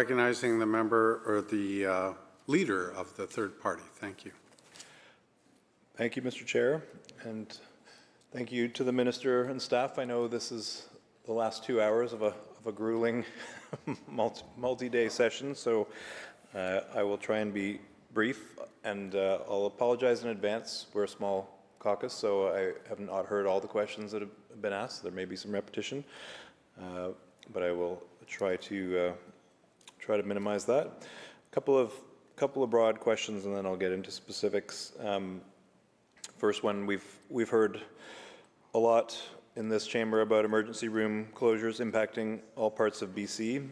recognizing the member or the leader of the third party. Thank you. Thank you, Mr. Chair, and thank you to the Minister and staff. I know this is the last 2 hours of a grueling multi-day session, so I will try and be brief, and I'll apologize in advance. We're a small caucus, so I have not heard all the questions that have been asked. There may be some repetition, but I will try to minimize that. A couple of broad questions, and then I'll get into specifics. First one, we've heard a lot in this chamber about emergency room closures impacting all parts of BC.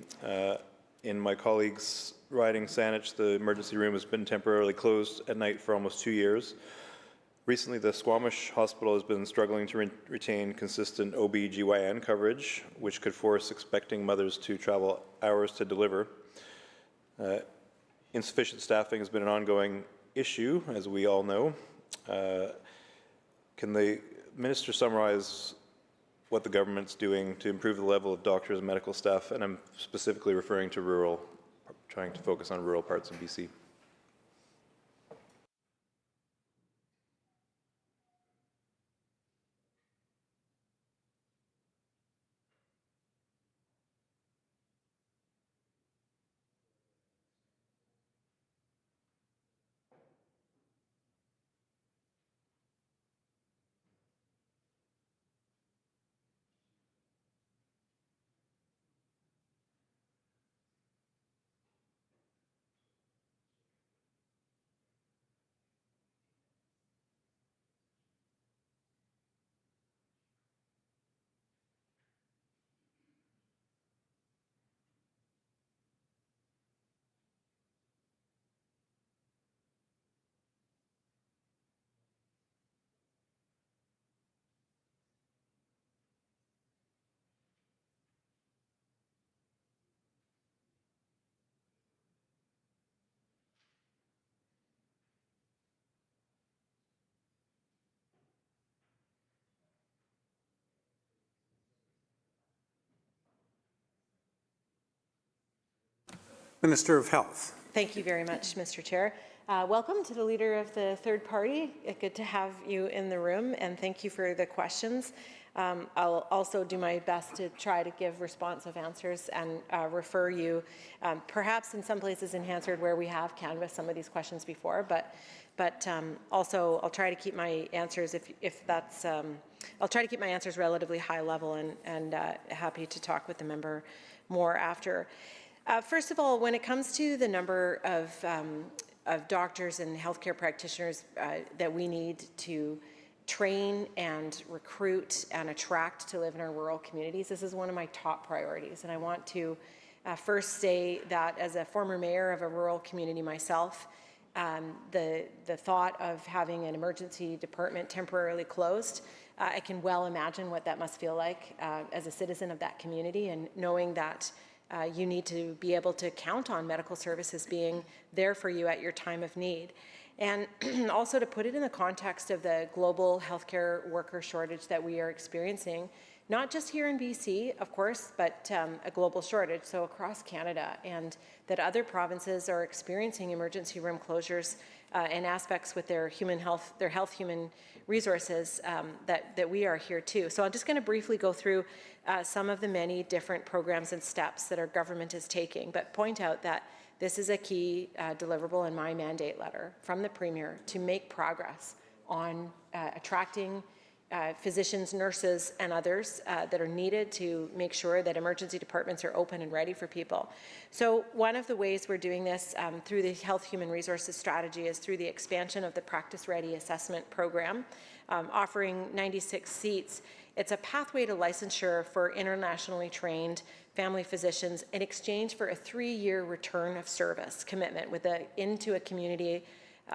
In my colleague's riding, Saanich, the emergency room has been temporarily closed at night for almost 2 years. Recently, the Squamish Hospital has been struggling to retain consistent OB/GYN coverage, which could force expecting mothers to travel hours to deliver. Insufficient staffing has been an ongoing issue, as we all know. Can the Minister summarize what the government's doing to improve the level of doctors and medical staff? And I'm specifically referring to rural, trying to focus on rural parts of BC. Minister of Health. Thank you very much, Mr. Chair. Welcome to the Leader of the Third Party. Good to have you in the room, and thank you for the questions. I'll also do my best to try to give responsive answers and refer you, perhaps in some places in Hansard where we have canvassed some of these questions before, but also I'll try to keep my answers, if that's, I'll try to keep my answers relatively high level, and happy to talk with the member more after. First of all, when it comes to the number of doctors and healthcare practitioners that we need to train and recruit and attract to live in our rural communities, this is one of my top priorities. And I want to first say that as a former mayor of a rural community myself, the thought of having an emergency department temporarily closed, I can well imagine what that must feel like as a citizen of that community, and knowing that you need to be able to count on medical services being there for you at your time of need. And also to put it in the context of the global healthcare worker shortage that we are experiencing, not just here in BC, of course, but a global shortage, so across Canada, and that other provinces are experiencing emergency room closures and aspects with their health human resources that we are here too. So I'm just going to briefly go through some of the many different programs and steps that our government is taking, but point out that this is a key deliverable in my mandate letter from the Premier to make progress on attracting physicians, nurses, and others that are needed to make sure that emergency departments are open and ready for people. So one of the ways we're doing this through the Health Human Resources Strategy is through the expansion of the Practice Ready Assessment Program, offering 96 seats. It's a pathway to licensure for internationally trained family physicians in exchange for a 3-year return of service commitment into a community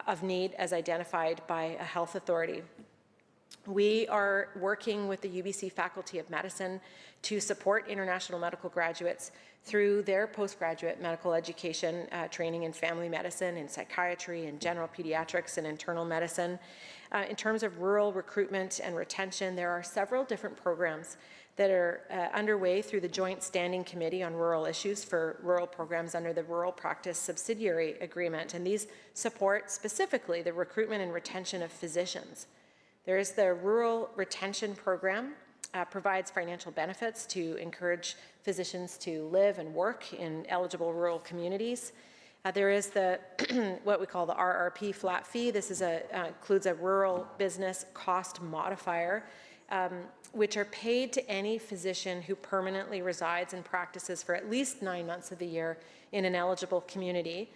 of need as identified by a health authority. We are working with the UBC Faculty of Medicine to support international medical graduates through their postgraduate medical education training in family medicine, in psychiatry, in general pediatrics, and internal medicine. In terms of rural recruitment and retention, there are several different programs that are underway through the Joint Standing Committee on Rural Issues for rural programs under the Rural Practice Subsidiary Agreement, and these support specifically the recruitment and retention of physicians. There is the Rural Retention Program, provides financial benefits to encourage physicians to live and work in eligible rural communities. There is the what we call the RRP flat fee. This is includes a rural business cost modifier, which are paid to any physician who permanently resides and practices for at least 9 months of the year in an eligible community.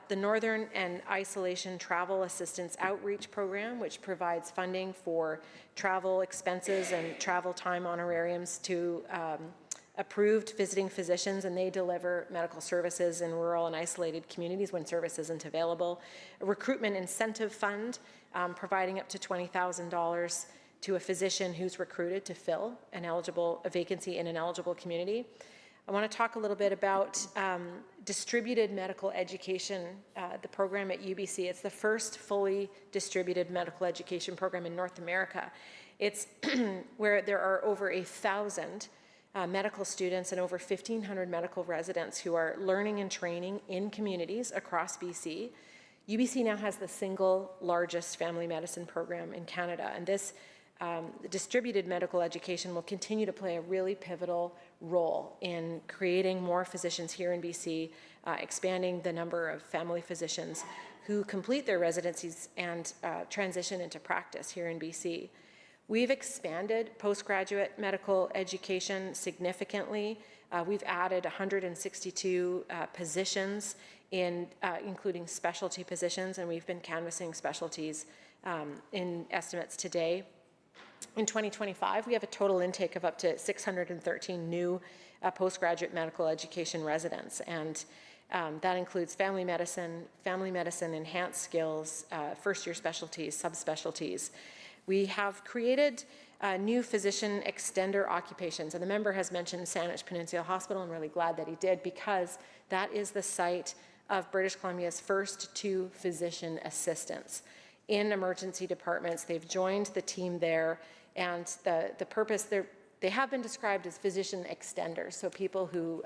The Northern and Isolation Travel Assistance Outreach Program, which provides funding for travel expenses and travel time honorariums to approved visiting physicians, and they deliver medical services in rural and isolated communities when service isn't available. A recruitment incentive fund providing up to $20,000 to a physician who's recruited to fill a vacancy in an eligible community. I want to talk a little bit about distributed medical education, the program at UBC. It's the first fully distributed medical education program in North America. It's where there are over 1,000 medical students and over 1,500 medical residents who are learning and training in communities across BC. UBC now has the single largest family medicine program in Canada, and this distributed medical education will continue to play a really pivotal role in creating more physicians here in BC, expanding the number of family physicians who complete their residencies and transition into practice here in BC. We've expanded postgraduate medical education significantly. We've added 162 positions, including specialty positions, and we've been canvassing specialties in estimates today. In 2025, we have a total intake of up to 613 new postgraduate medical education residents, and that includes family medicine, enhanced skills, first-year specialties, subspecialties. We have created new physician extender occupations, and the member has mentioned Saanich Peninsula Hospital. I'm really glad that he did, because that is the site of British Columbia's first 2 physician assistants in emergency departments. They've joined the team there, and the purpose, they have been described as physician extenders, so people who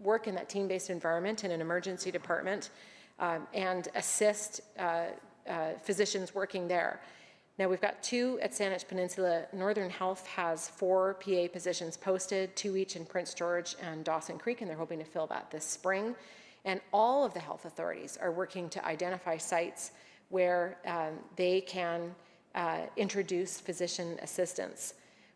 work in that team-based environment in an emergency department and assist physicians working there. Now, we've got 2 at Saanich Peninsula. Northern Health has 4 PA positions posted, 2 each in Prince George and Dawson Creek, and they're hoping to fill that this spring. And all of the health authorities are working to identify sites where they can introduce physician assistants.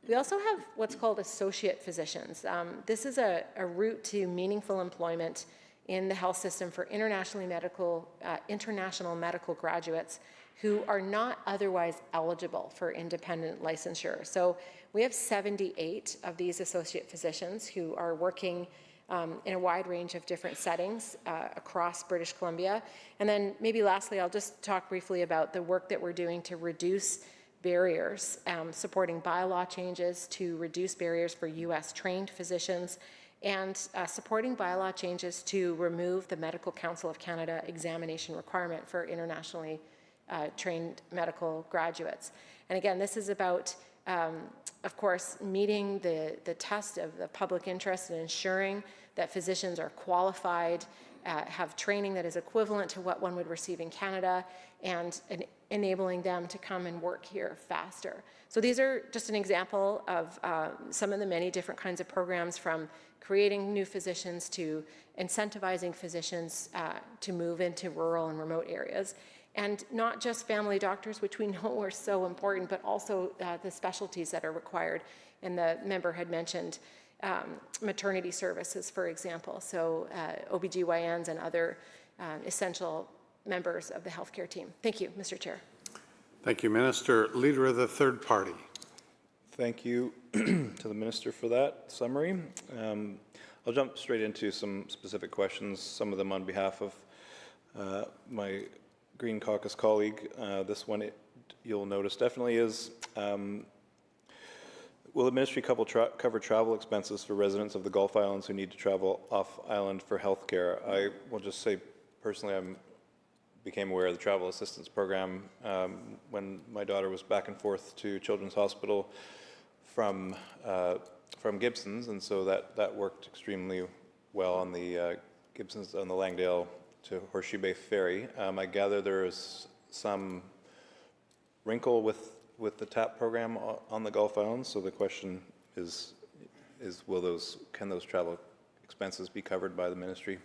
We also have what's called associate physicians. This is a route to meaningful employment in the health system for international medical graduates who are not otherwise eligible for independent licensure. So we have 78 of these associate physicians who are working in a wide range of different settings across British Columbia. And then maybe lastly, I'll just talk briefly about the work that we're doing to reduce barriers, supporting bylaw changes to reduce barriers for US trained physicians, and supporting bylaw changes to remove the Medical Council of Canada examination requirement for internationally trained medical graduates. And again, this is about, of course, meeting the test of the public interest and ensuring that physicians are qualified, have training that is equivalent to what one would receive in Canada, and enabling them to come and work here faster. So these are just an example of some of the many different kinds of programs, from creating new physicians to incentivizing physicians to move into rural and remote areas. And not just family doctors, which we know are so important, but also the specialties that are required. And the member had mentioned maternity services, for example. So OBGYNs and other essential members of the healthcare team. Thank you, Mr. Chair. Thank you, Minister. Leader of the third party. Thank you to the Minister for that summary. I'll jump straight into some specific questions, some of them on behalf of my Green Caucus colleague. This one, you'll notice, definitely is, will the ministry cover travel expenses for residents of the Gulf Islands who need to travel off-island for health care? I will just say, personally, I became aware of the travel assistance program when my daughter was back and forth to Children's Hospital from from Gibson's, and so that worked extremely well on the Gibson's on the Langdale to Horseshoe Bay Ferry. I gather there is some wrinkle with the TAP program on the Gulf Islands, so the question is can those travel expenses be covered by the ministry?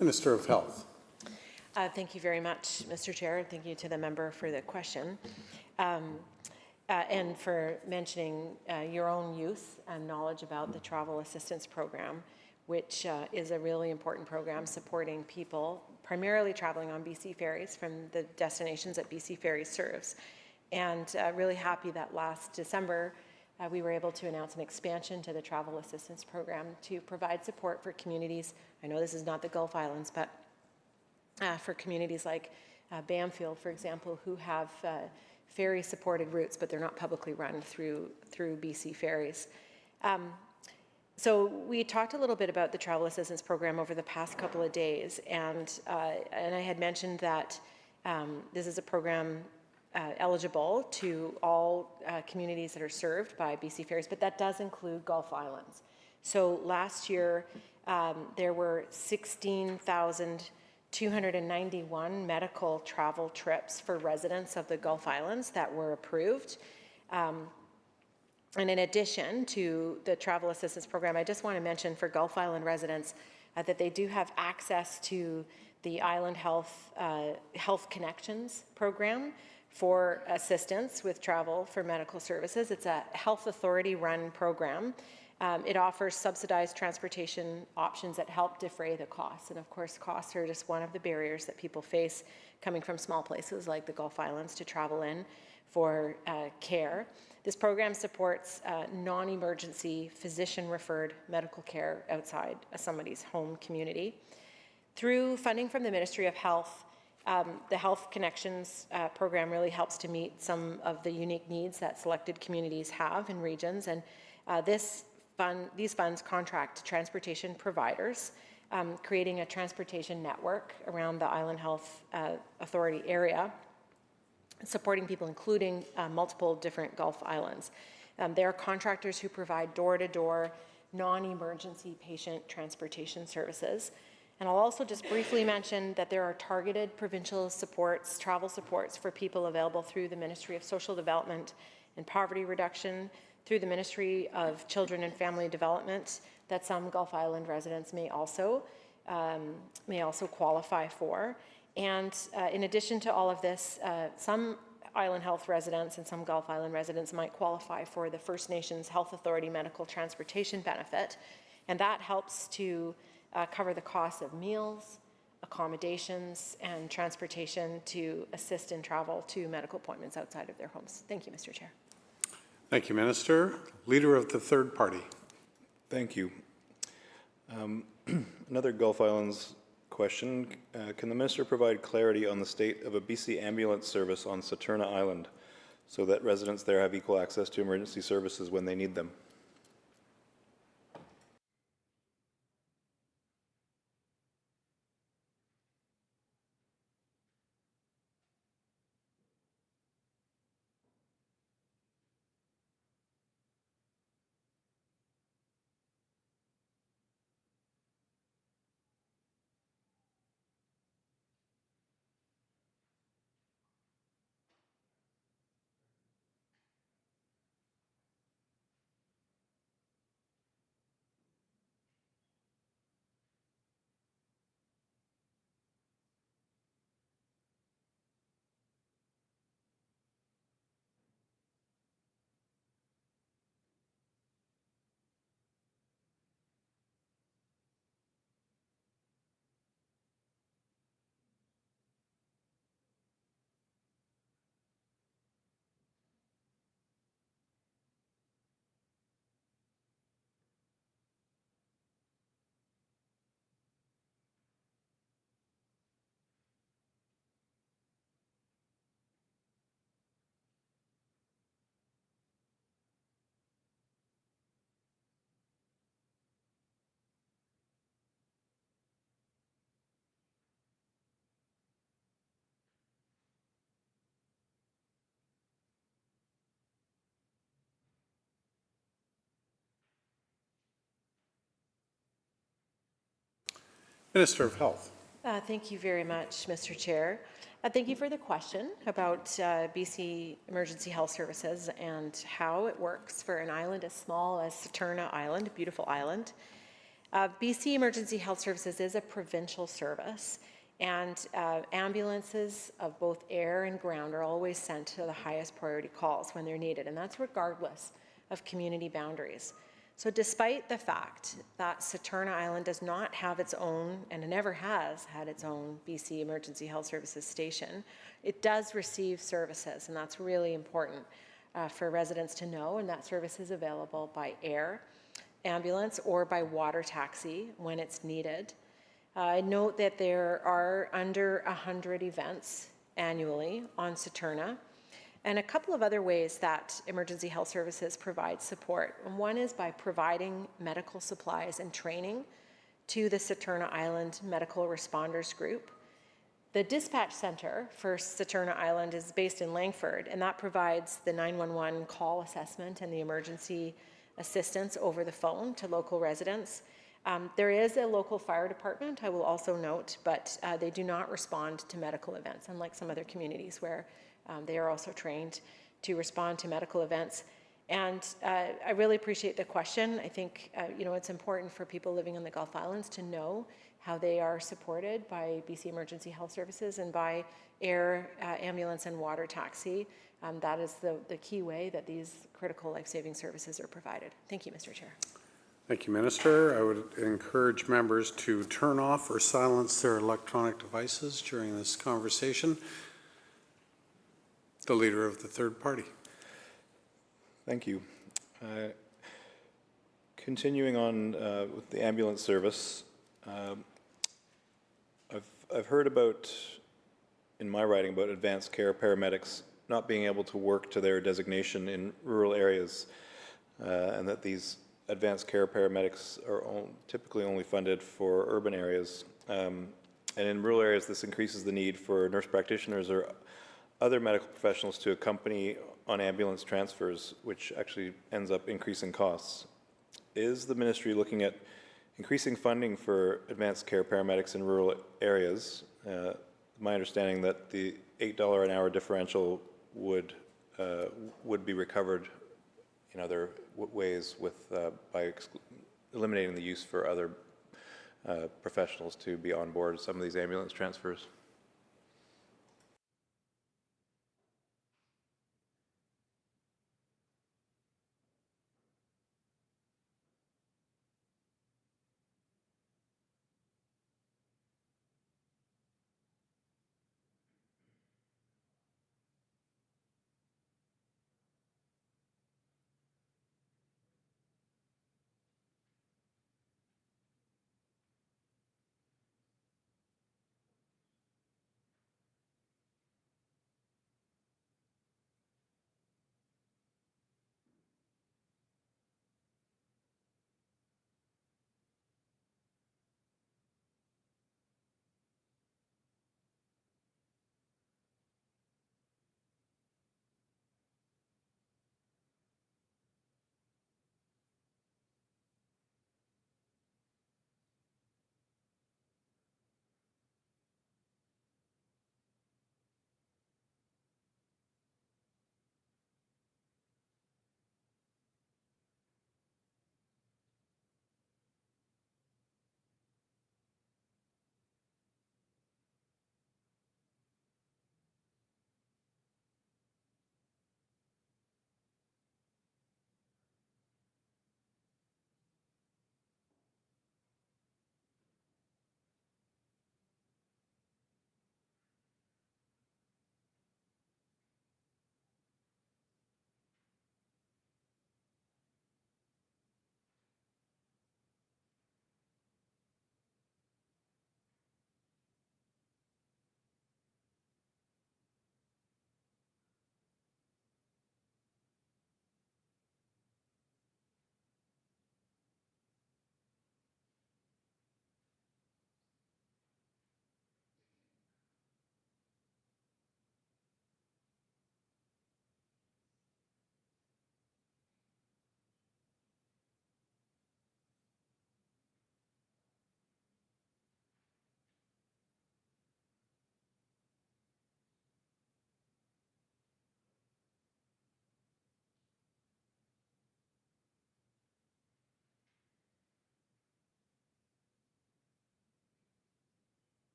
Minister of Health. Thank you very much, Mr. Chair. Thank you to the member for the question and for mentioning your own youth and knowledge about the travel assistance program, which is a really important program supporting people primarily traveling on BC ferries from the destinations that BC Ferries serves. And really happy that last December we were able to announce an expansion to the travel assistance program to provide support for communities. I know this is not the Gulf Islands, but for communities like Bamfield, for example, who have ferry-supported routes, but they're not publicly run through BC Ferries. So we talked a little bit about the travel assistance program over the past couple of days, and I had mentioned that this is a program eligible to all communities that are served by BC Ferries, but that does include Gulf Islands. So last year, there were 16,291 medical travel trips for residents of the Gulf Islands that were approved. And in addition to the travel assistance program, I just want to mention for Gulf Island residents that they do have access to the Island Health Connections program for assistance with travel for medical services. It's a health authority run program. It offers subsidized transportation options that help defray the costs. And of course, costs are just one of the barriers that people face coming from small places like the Gulf Islands to travel in for care. This program supports non-emergency physician-referred medical care outside somebody's home community. Through funding from the Ministry of Health, the Health Connections program really helps to meet some of the unique needs that selected communities have in regions. And these funds contract transportation providers, creating a transportation network around the Island Health Authority area, supporting people including multiple different Gulf Islands. They are contractors who provide door-to-door, non-emergency patient transportation services. And I'll also just briefly mention that there are targeted provincial supports, travel supports for people available through the Ministry of Social Development and Poverty Reduction, through the Ministry of Children and Family Development, that some Gulf Island residents may also qualify for. And in addition to all of this, some Island Health residents and some Gulf Island residents might qualify for the First Nations Health Authority Medical Transportation Benefit, and that helps to cover the cost of meals, accommodations, and transportation to assist in travel to medical appointments outside of their homes. Thank you, Mr. Chair. Thank you, Minister. Leader of the third party. Thank you. Another Gulf Islands question. Can the minister provide clarity on the state of a BC ambulance service on Saturna Island? so that residents there have equal access to emergency services when they need them. Minister of Health. Thank you very much, Mr. Chair. Thank you for the question about BC Emergency Health Services and how it works for an island as small as Saturna Island, a beautiful island. BC Emergency Health Services is a provincial service, and ambulances of both air and ground are always sent to the highest priority calls when they're needed, and that's regardless of community boundaries. So despite the fact that Saturna Island does not have its own, and it never has had its own BC Emergency Health Services station, it does receive services, and that's really important for residents to know, and that service is available by air, ambulance, or by water taxi when it's needed. I note that there are under 100 events annually on Saturna, and a couple of other ways that emergency health services provide support. And one is by providing medical supplies and training to the Saturna Island Medical Responders Group. The dispatch center for Saturna Island is based in Langford, and that provides the 911 call assessment and the emergency assistance over the phone to local residents. There is a local fire department, I will also note, but they do not respond to medical events, unlike some other communities where they are also trained to respond to medical events. And I really appreciate the question. I think it's important for people living on the Gulf Islands to know how they are supported by BC Emergency Health Services and by air, ambulance, and water taxi. That is the key way that these critical life-saving services are provided. Thank you, Mr. Chair. Thank you, Minister. I would encourage members to turn off or silence their electronic devices during this conversation. The Leader of the Third Party. Thank you. Continuing on with the ambulance service, I've heard about, in my writing, about advanced care paramedics not being able to work to their designation in rural areas, and that these advanced care paramedics are typically only funded for urban areas. And in rural areas, this increases the need for nurse practitioners or other medical professionals to accompany on ambulance transfers, which actually ends up increasing costs. Is the ministry looking at increasing funding for advanced care paramedics in rural areas? My understanding that the $8 an hour differential would be recovered in other ways by eliminating the use for other professionals to be on board some of these ambulance transfers.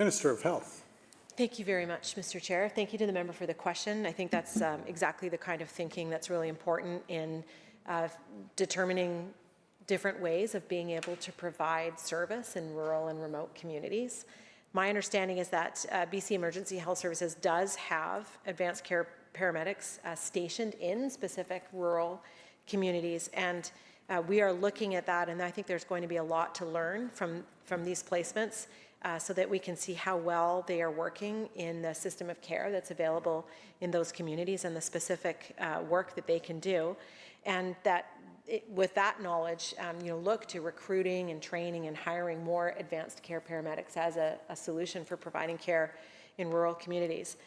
Minister of Health. Thank you very much, Mr. Chair. Thank you to the member for the question. I think that's exactly the kind of thinking that's really important in determining different ways of being able to provide service in rural and remote communities. My understanding is that BC Emergency Health Services does have advanced care paramedics stationed in specific rural communities, and we are looking at that, and I think there's going to be a lot to learn from these placements so that we can see how well they are working in the system of care that's available in those communities and the specific work that they can do. And that with that knowledge, look to recruiting and training and hiring more advanced care paramedics as a solution for providing care in rural communities.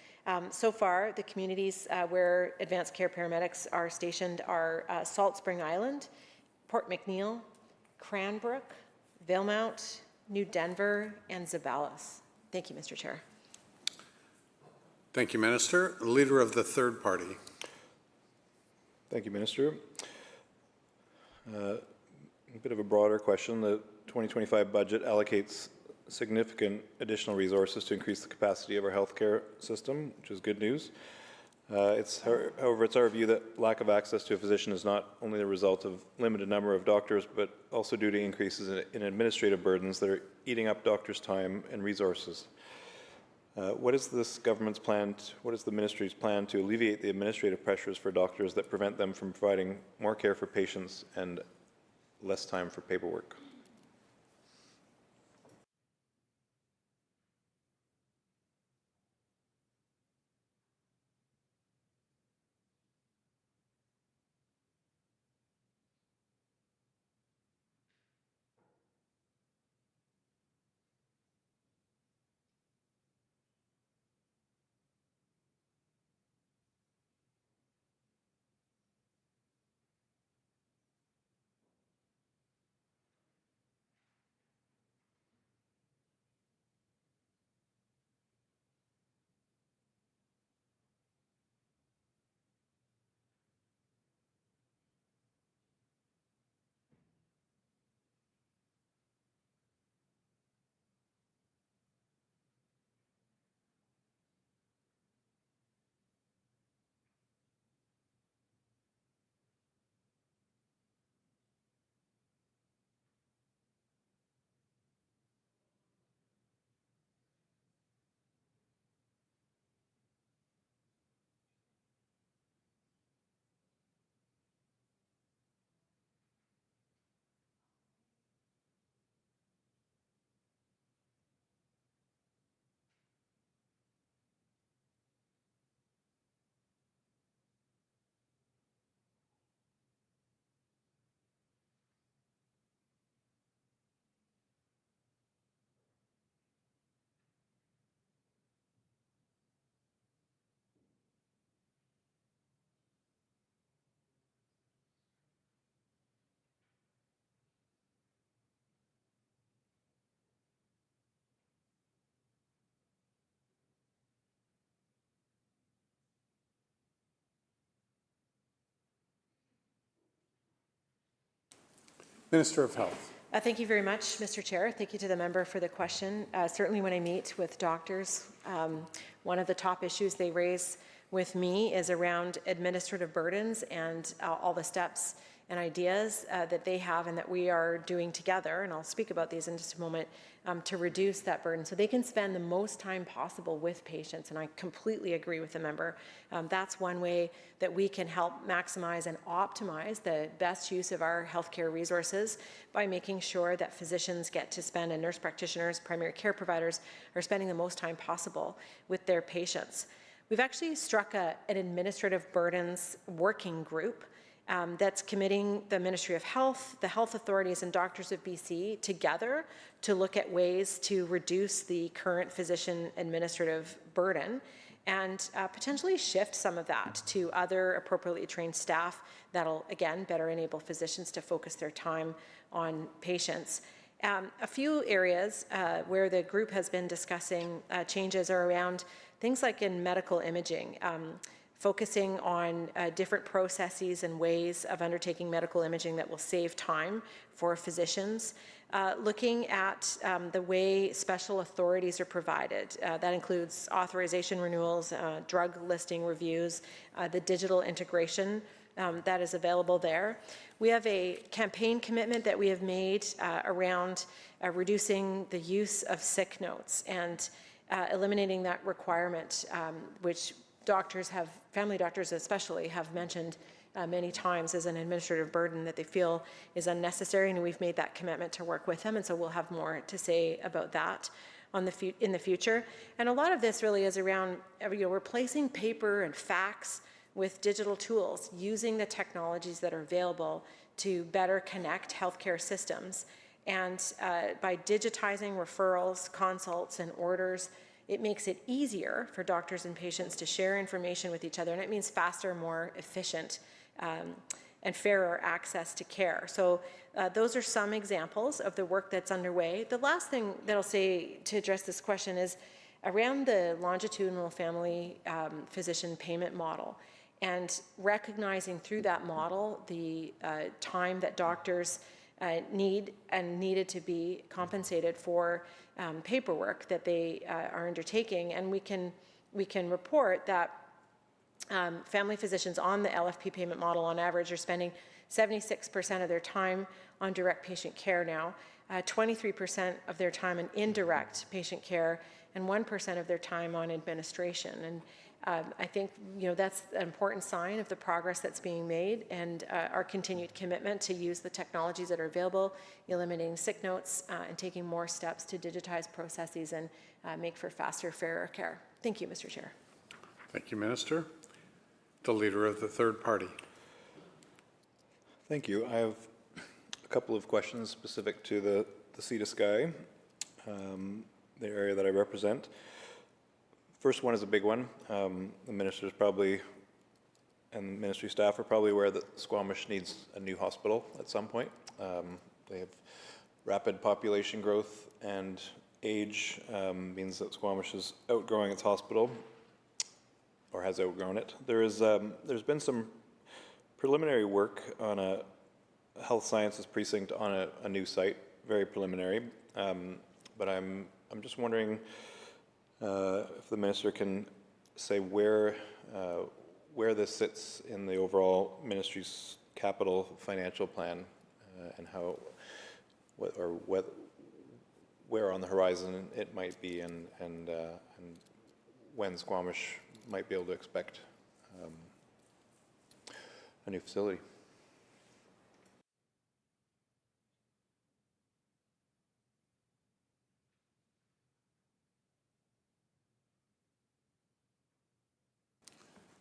So far, the communities where advanced care paramedics are stationed are Salt Spring Island, Port McNeill, Cranbrook, Valemount, New Denver, and Zabalas. Thank you, Mr. Chair. Thank you, Minister. Leader of the third party. Thank you, Minister. A bit of a broader question. The 2025 budget allocates significant additional resources to increase the capacity of our healthcare system, which is good news. However, it's our view that lack of access to a physician is not only the result of limited number of doctors, but also due to increases in administrative burdens that are eating up doctors' time and resources. What is the ministry's plan to alleviate the administrative pressures for doctors that prevent them from providing more care for patients and less time for paperwork? Minister of Health. Thank you very much, Mr. Chair. Thank you to the member for the question. Certainly when I meet with doctors, one of the top issues they raise with me is around administrative burdens and all the steps and ideas that they have and that we are doing together, and I'll speak about these in just a moment, to reduce that burden so they can spend the most time possible with patients, and I completely agree with the member. That's one way that we can help maximize and optimize the best use of our healthcare resources by making sure that physicians get to spend, and nurse practitioners, primary care providers are spending the most time possible with their patients. We've actually struck an administrative burdens working group that's committing the Ministry of Health, the health authorities, and doctors of BC together to look at ways to reduce the current physician administrative burden and potentially shift some of that to other appropriately trained staff that'll, again, better enable physicians to focus their time on patients. A few areas where the group has been discussing changes are around things like in medical imaging. focusing on different processes and ways of undertaking medical imaging that will save time for physicians. Looking at the way special authorities are provided. That includes authorization renewals, drug listing reviews, the digital integration that is available there. We have a campaign commitment that we have made around reducing the use of sick notes and eliminating that requirement, which doctors have, family doctors especially, have mentioned many times as an administrative burden that they feel is unnecessary, and we've made that commitment to work with them, and so we'll have more to say about that in the future. And a lot of this really is around replacing paper and fax with digital tools, using the technologies that are available to better connect healthcare systems. And by digitizing referrals, consults, and orders, it makes it easier for doctors and patients to share information with each other, and it means faster, more efficient, and fairer access to care. So those are some examples of the work that's underway. The last thing that I'll say to address this question is around the longitudinal family physician payment model, and recognizing through that model the time that doctors needed to be compensated for paperwork that they are undertaking. And we can report that family physicians on the LFP payment model on average are spending 76% of their time on direct patient care now, 23% of their time on indirect patient care, and 1% of their time on administration. And I think that's an important sign of the progress that's being made, and our continued commitment to use the technologies that are available, eliminating sick notes, and taking more steps to digitize processes and make for faster, fairer care. Thank you, Mr. Chair. Thank you, Minister. The Leader of the Third Party. Thank you. I have a couple of questions specific to the Sea to Sky, the area that I represent. First one is a big one. The ministers probably, and ministry staff are probably aware that Squamish needs a new hospital at some point. They have rapid population growth, and age means that Squamish is outgrowing its hospital, or has outgrown it. There's been some preliminary work on a health sciences precinct on a new site, very preliminary. But I'm just wondering if the minister can say where this sits in the overall ministry's capital financial plan, and how, where on the horizon it might be, and when Squamish might be able to expect a new facility.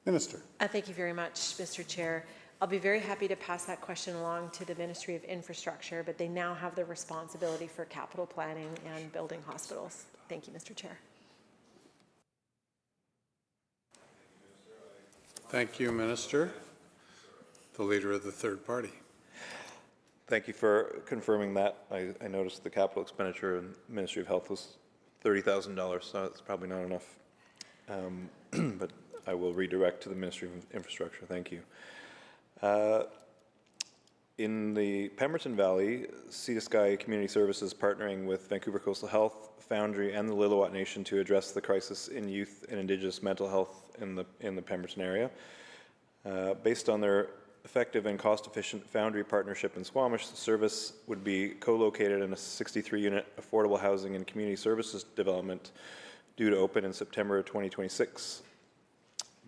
Minister. Thank you very much, Mr. Chair. I'll be very happy to pass that question along to the Ministry of Infrastructure, but they now have the responsibility for capital planning and building hospitals. Thank you, Mr. Chair. Thank you, Minister. The Leader of the Third Party. Thank you for confirming that. I noticed the capital expenditure in the Ministry of Health was $30,000, so it's probably not enough. But I will redirect to the Ministry of Infrastructure. Thank you. In the Pemberton Valley, Sea to Sky Community Services partnering with Vancouver Coastal Health, Foundry, and the Lillooet Nation to address the crisis in youth and Indigenous mental health in the Pemberton area. Based on their effective and cost-efficient Foundry partnership in Squamish, the service would be co-located in a 63-unit affordable housing and community services development due to open in September 2026.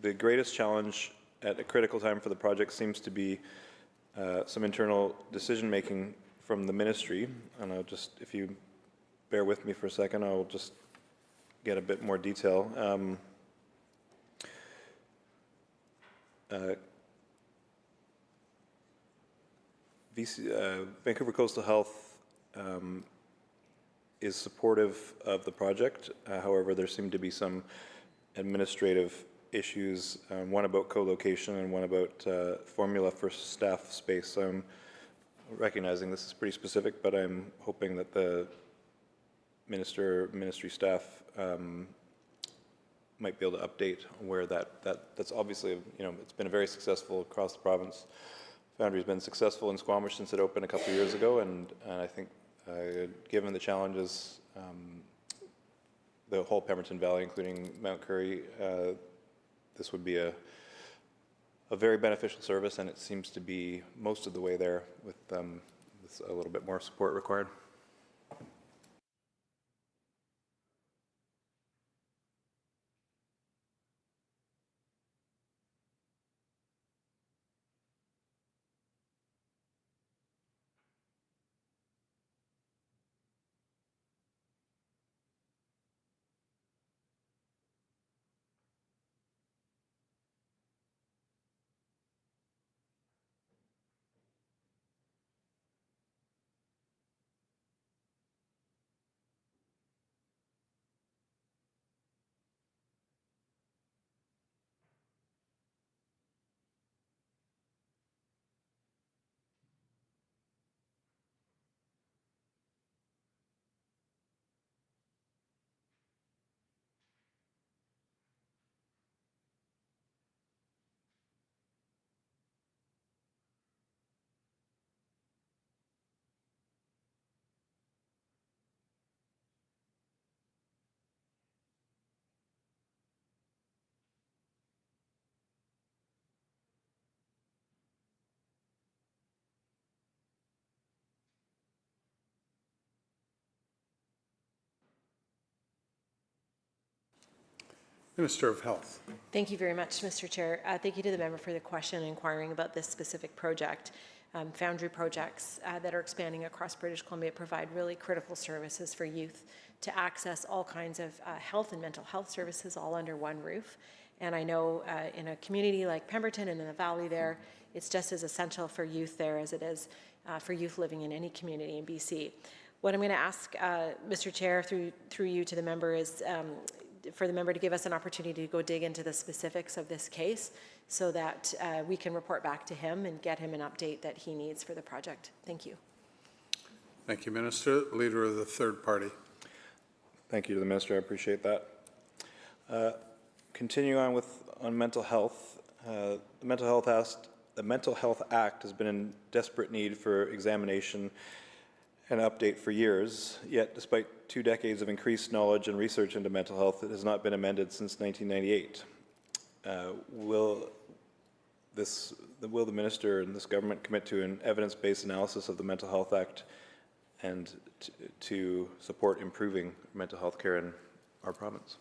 The greatest challenge at a critical time for the project seems to be some internal decision-making from the ministry, and I'll just, if you bear with me for a second, I'll just get a bit more detail. Vancouver Coastal Health is supportive of the project. However, there seem to be some administrative issues, one about co-location and one about formula for staff space. So I'm recognizing this is pretty specific, but I'm hoping that the ministry staff might be able to update on where that's obviously, it's been very successful across the province. Foundry's been successful in Squamish since it opened a couple of years ago, and I think given the challenges, the whole Pemberton Valley, including Mount Currie, this would be a very beneficial service, and it seems to be most of the way there with a little bit more support required. Minister of Health. Thank you very much, Mr. Chair. Thank you to the member for the question inquiring about this specific project. Foundry projects that are expanding across British Columbia provide really critical services for youth to access all kinds of health and mental health services all under one roof. And I know in a community like Pemberton and in the valley there, it's just as essential for youth there as it is for youth living in any community in BC. What I'm going to ask, Mr. Chair, through you to the member is for the member to give us an opportunity to go dig into the specifics of this case so that we can report back to him and get him an update that he needs for the project. Thank you. Thank you, Minister. Leader of the third party. Thank you to the Minister. I appreciate that. Continuing on mental health, the Mental Health Act has been in desperate need for examination and update for years, yet despite 2 decades of increased knowledge and research into mental health, it has not been amended since 1998. Will the Minister and this government commit to an evidence-based analysis of the Mental Health Act and to support improving mental health care in our province?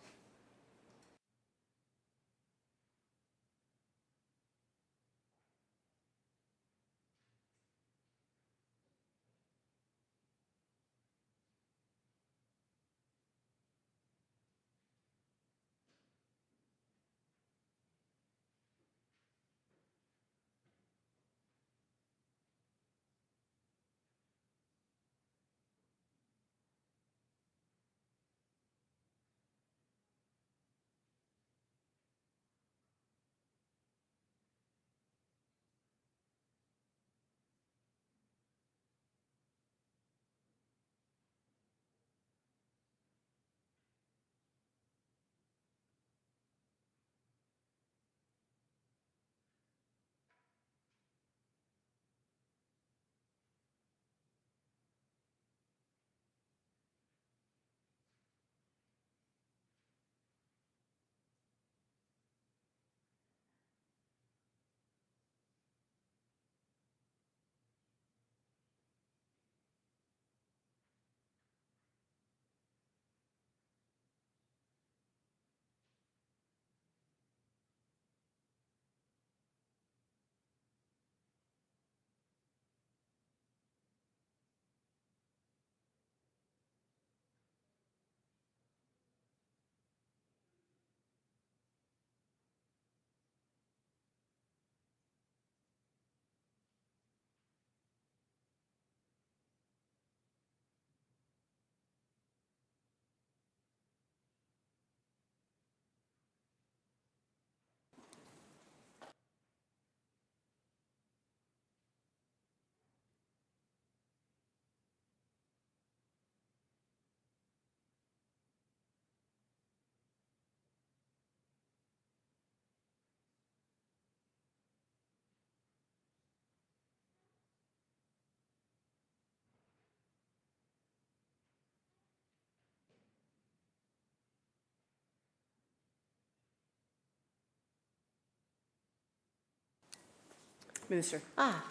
Minister.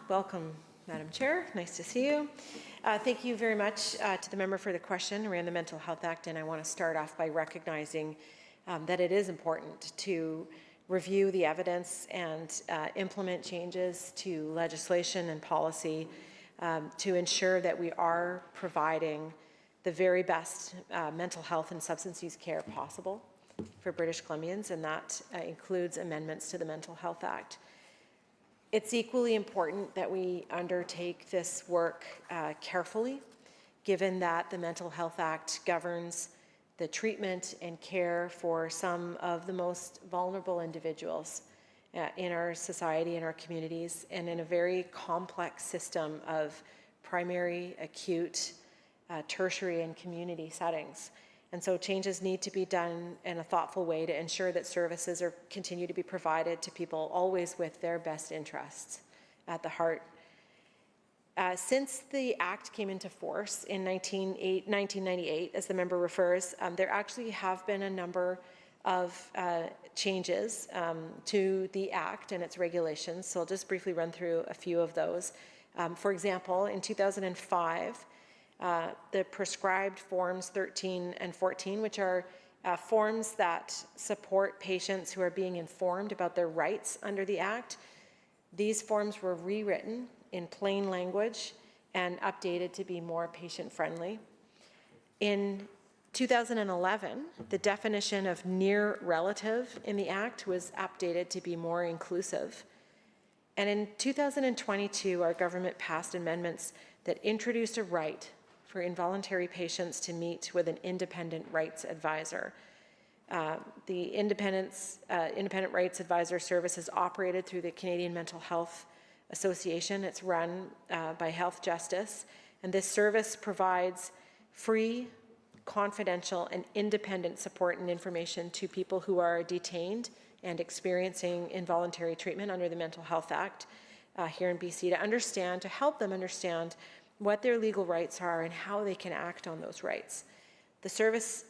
Welcome, Madam Chair. Nice to see you. Thank you very much to the member for the question around the Mental Health Act, and I want to start off by recognizing that it is important to review the evidence and implement changes to legislation and policy to ensure that we are providing the very best mental health and substance use care possible for British Columbians, and that includes amendments to the Mental Health Act. It's equally important that we undertake this work carefully, given that the Mental Health Act governs the treatment and care for some of the most vulnerable individuals in our society, in our communities, and in a very complex system of primary, acute, tertiary, and community settings. And so changes need to be done in a thoughtful way to ensure that services continue to be provided to people always with their best interests at the heart. Since the Act came into force in 1998, as the member refers, there actually have been a number of changes to the Act and its regulations. So I'll just briefly run through a few of those. For example, in 2005, the prescribed forms 13 and 14, which are forms that support patients who are being informed about their rights under the Act. These forms were rewritten in plain language and updated to be more patient-friendly. In 2011, the definition of near relative in the Act was updated to be more inclusive. And in 2022, our government passed amendments that introduced a right for involuntary patients to meet with an independent rights advisor. The independent rights advisor service is operated through the Canadian Mental Health Association. It's run by Health Justice, and this service provides free, confidential, and independent support and information to people who are detained and experiencing involuntary treatment under the Mental Health Act here in BC to help them understand what their legal rights are and how they can act on those rights. The service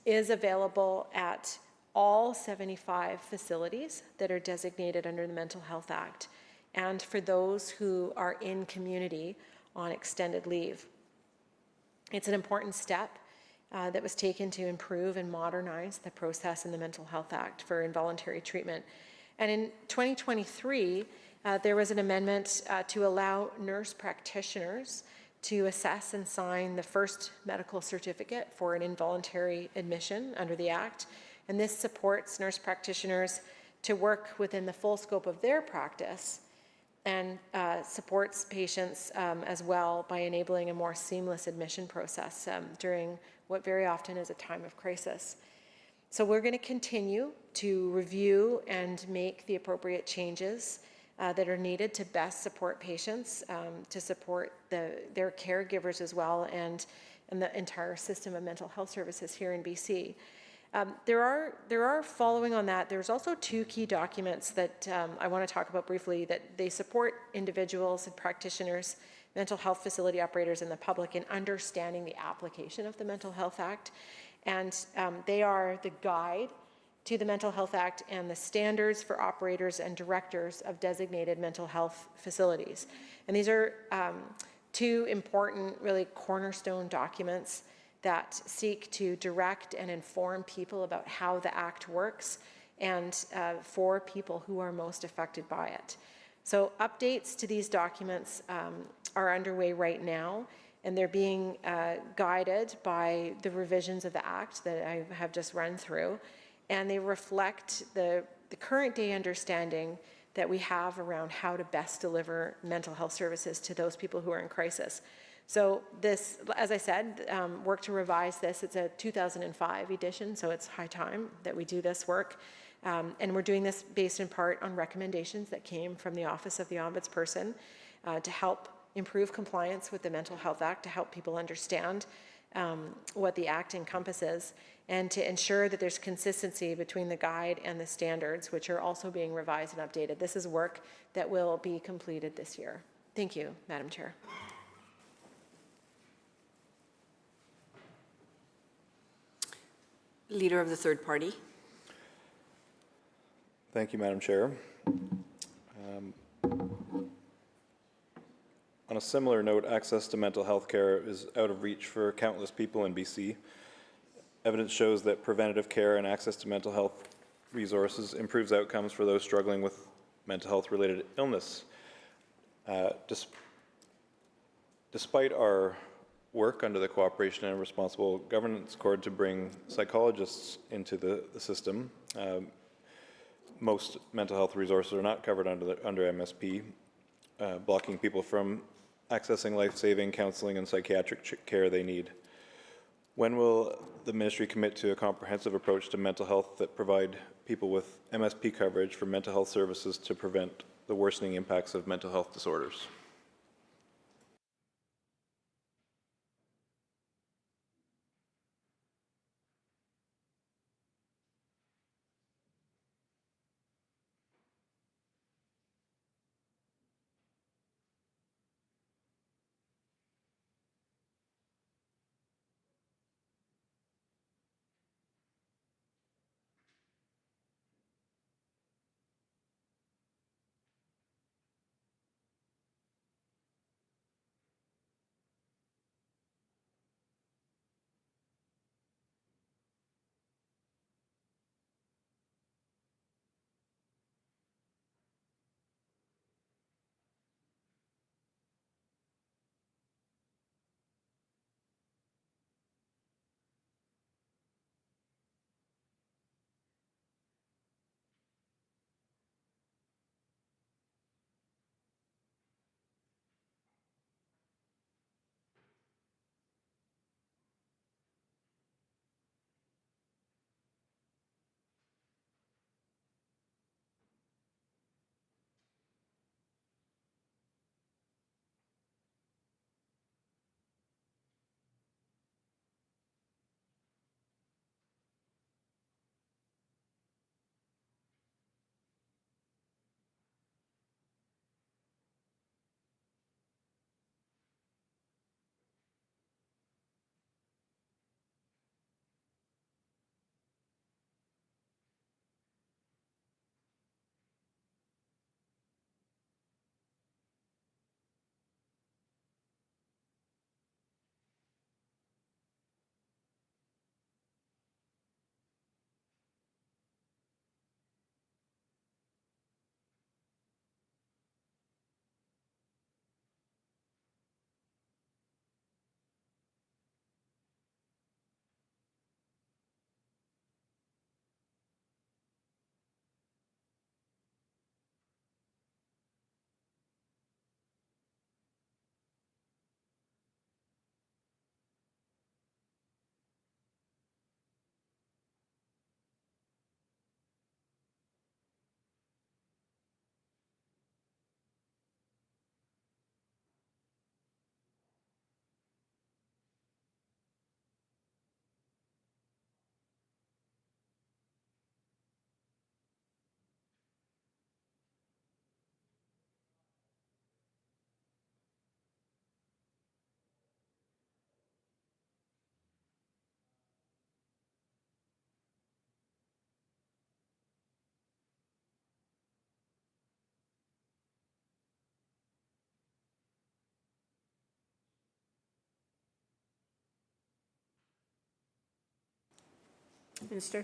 is available at all 75 facilities that are designated under the Mental Health Act, and for those who are in community on extended leave. It's an important step that was taken to improve and modernize the process in the Mental Health Act for involuntary treatment. And in 2023, there was an amendment to allow nurse practitioners to assess and sign the first medical certificate for an involuntary admission under the Act. And this supports nurse practitioners to work within the full scope of their practice and supports patients as well by enabling a more seamless admission process during what very often is a time of crisis. So we're going to continue to review and make the appropriate changes that are needed to best support patients, to support their caregivers as well, and the entire system of mental health services here in BC. There are following on that, there's also two key documents that I want to talk about briefly that they support individuals and practitioners, mental health facility operators, and the public in understanding the application of the Mental Health Act. And they are the guide to the Mental Health Act and the standards for operators and directors of designated mental health facilities. And these are two important, really cornerstone documents that seek to direct and inform people about how the Act works and for people who are most affected by it. So updates to these documents are underway right now, and they're being guided by the revisions of the Act that I have just run through, and they reflect the current day understanding that we have around how to best deliver mental health services to those people who are in crisis. So this, as I said, work to revise this, it's a 2005 edition, so it's high time that we do this work. And we're doing this based in part on recommendations that came from the Office of the Ombudsperson to help improve compliance with the Mental Health Act, to help people understand what the Act encompasses, and to ensure that there's consistency between the guide and the standards, which are also being revised and updated. This is work that will be completed this year. Thank you, Madam Chair. Leader of the third party. Thank you, Madam Chair. On a similar note, access to mental health care is out of reach for countless people in BC. Evidence shows that preventative care and access to mental health resources improves outcomes for those struggling with mental health-related illness. Despite our work under the Cooperation and Responsible Governance Code to bring psychologists into the system, most mental health resources are not covered under MSP, blocking people from accessing life-saving counseling and psychiatric care they need. When will the ministry commit to a comprehensive approach to mental health that provide people with MSP coverage for mental health services to prevent the worsening impacts of mental health disorders? Minister.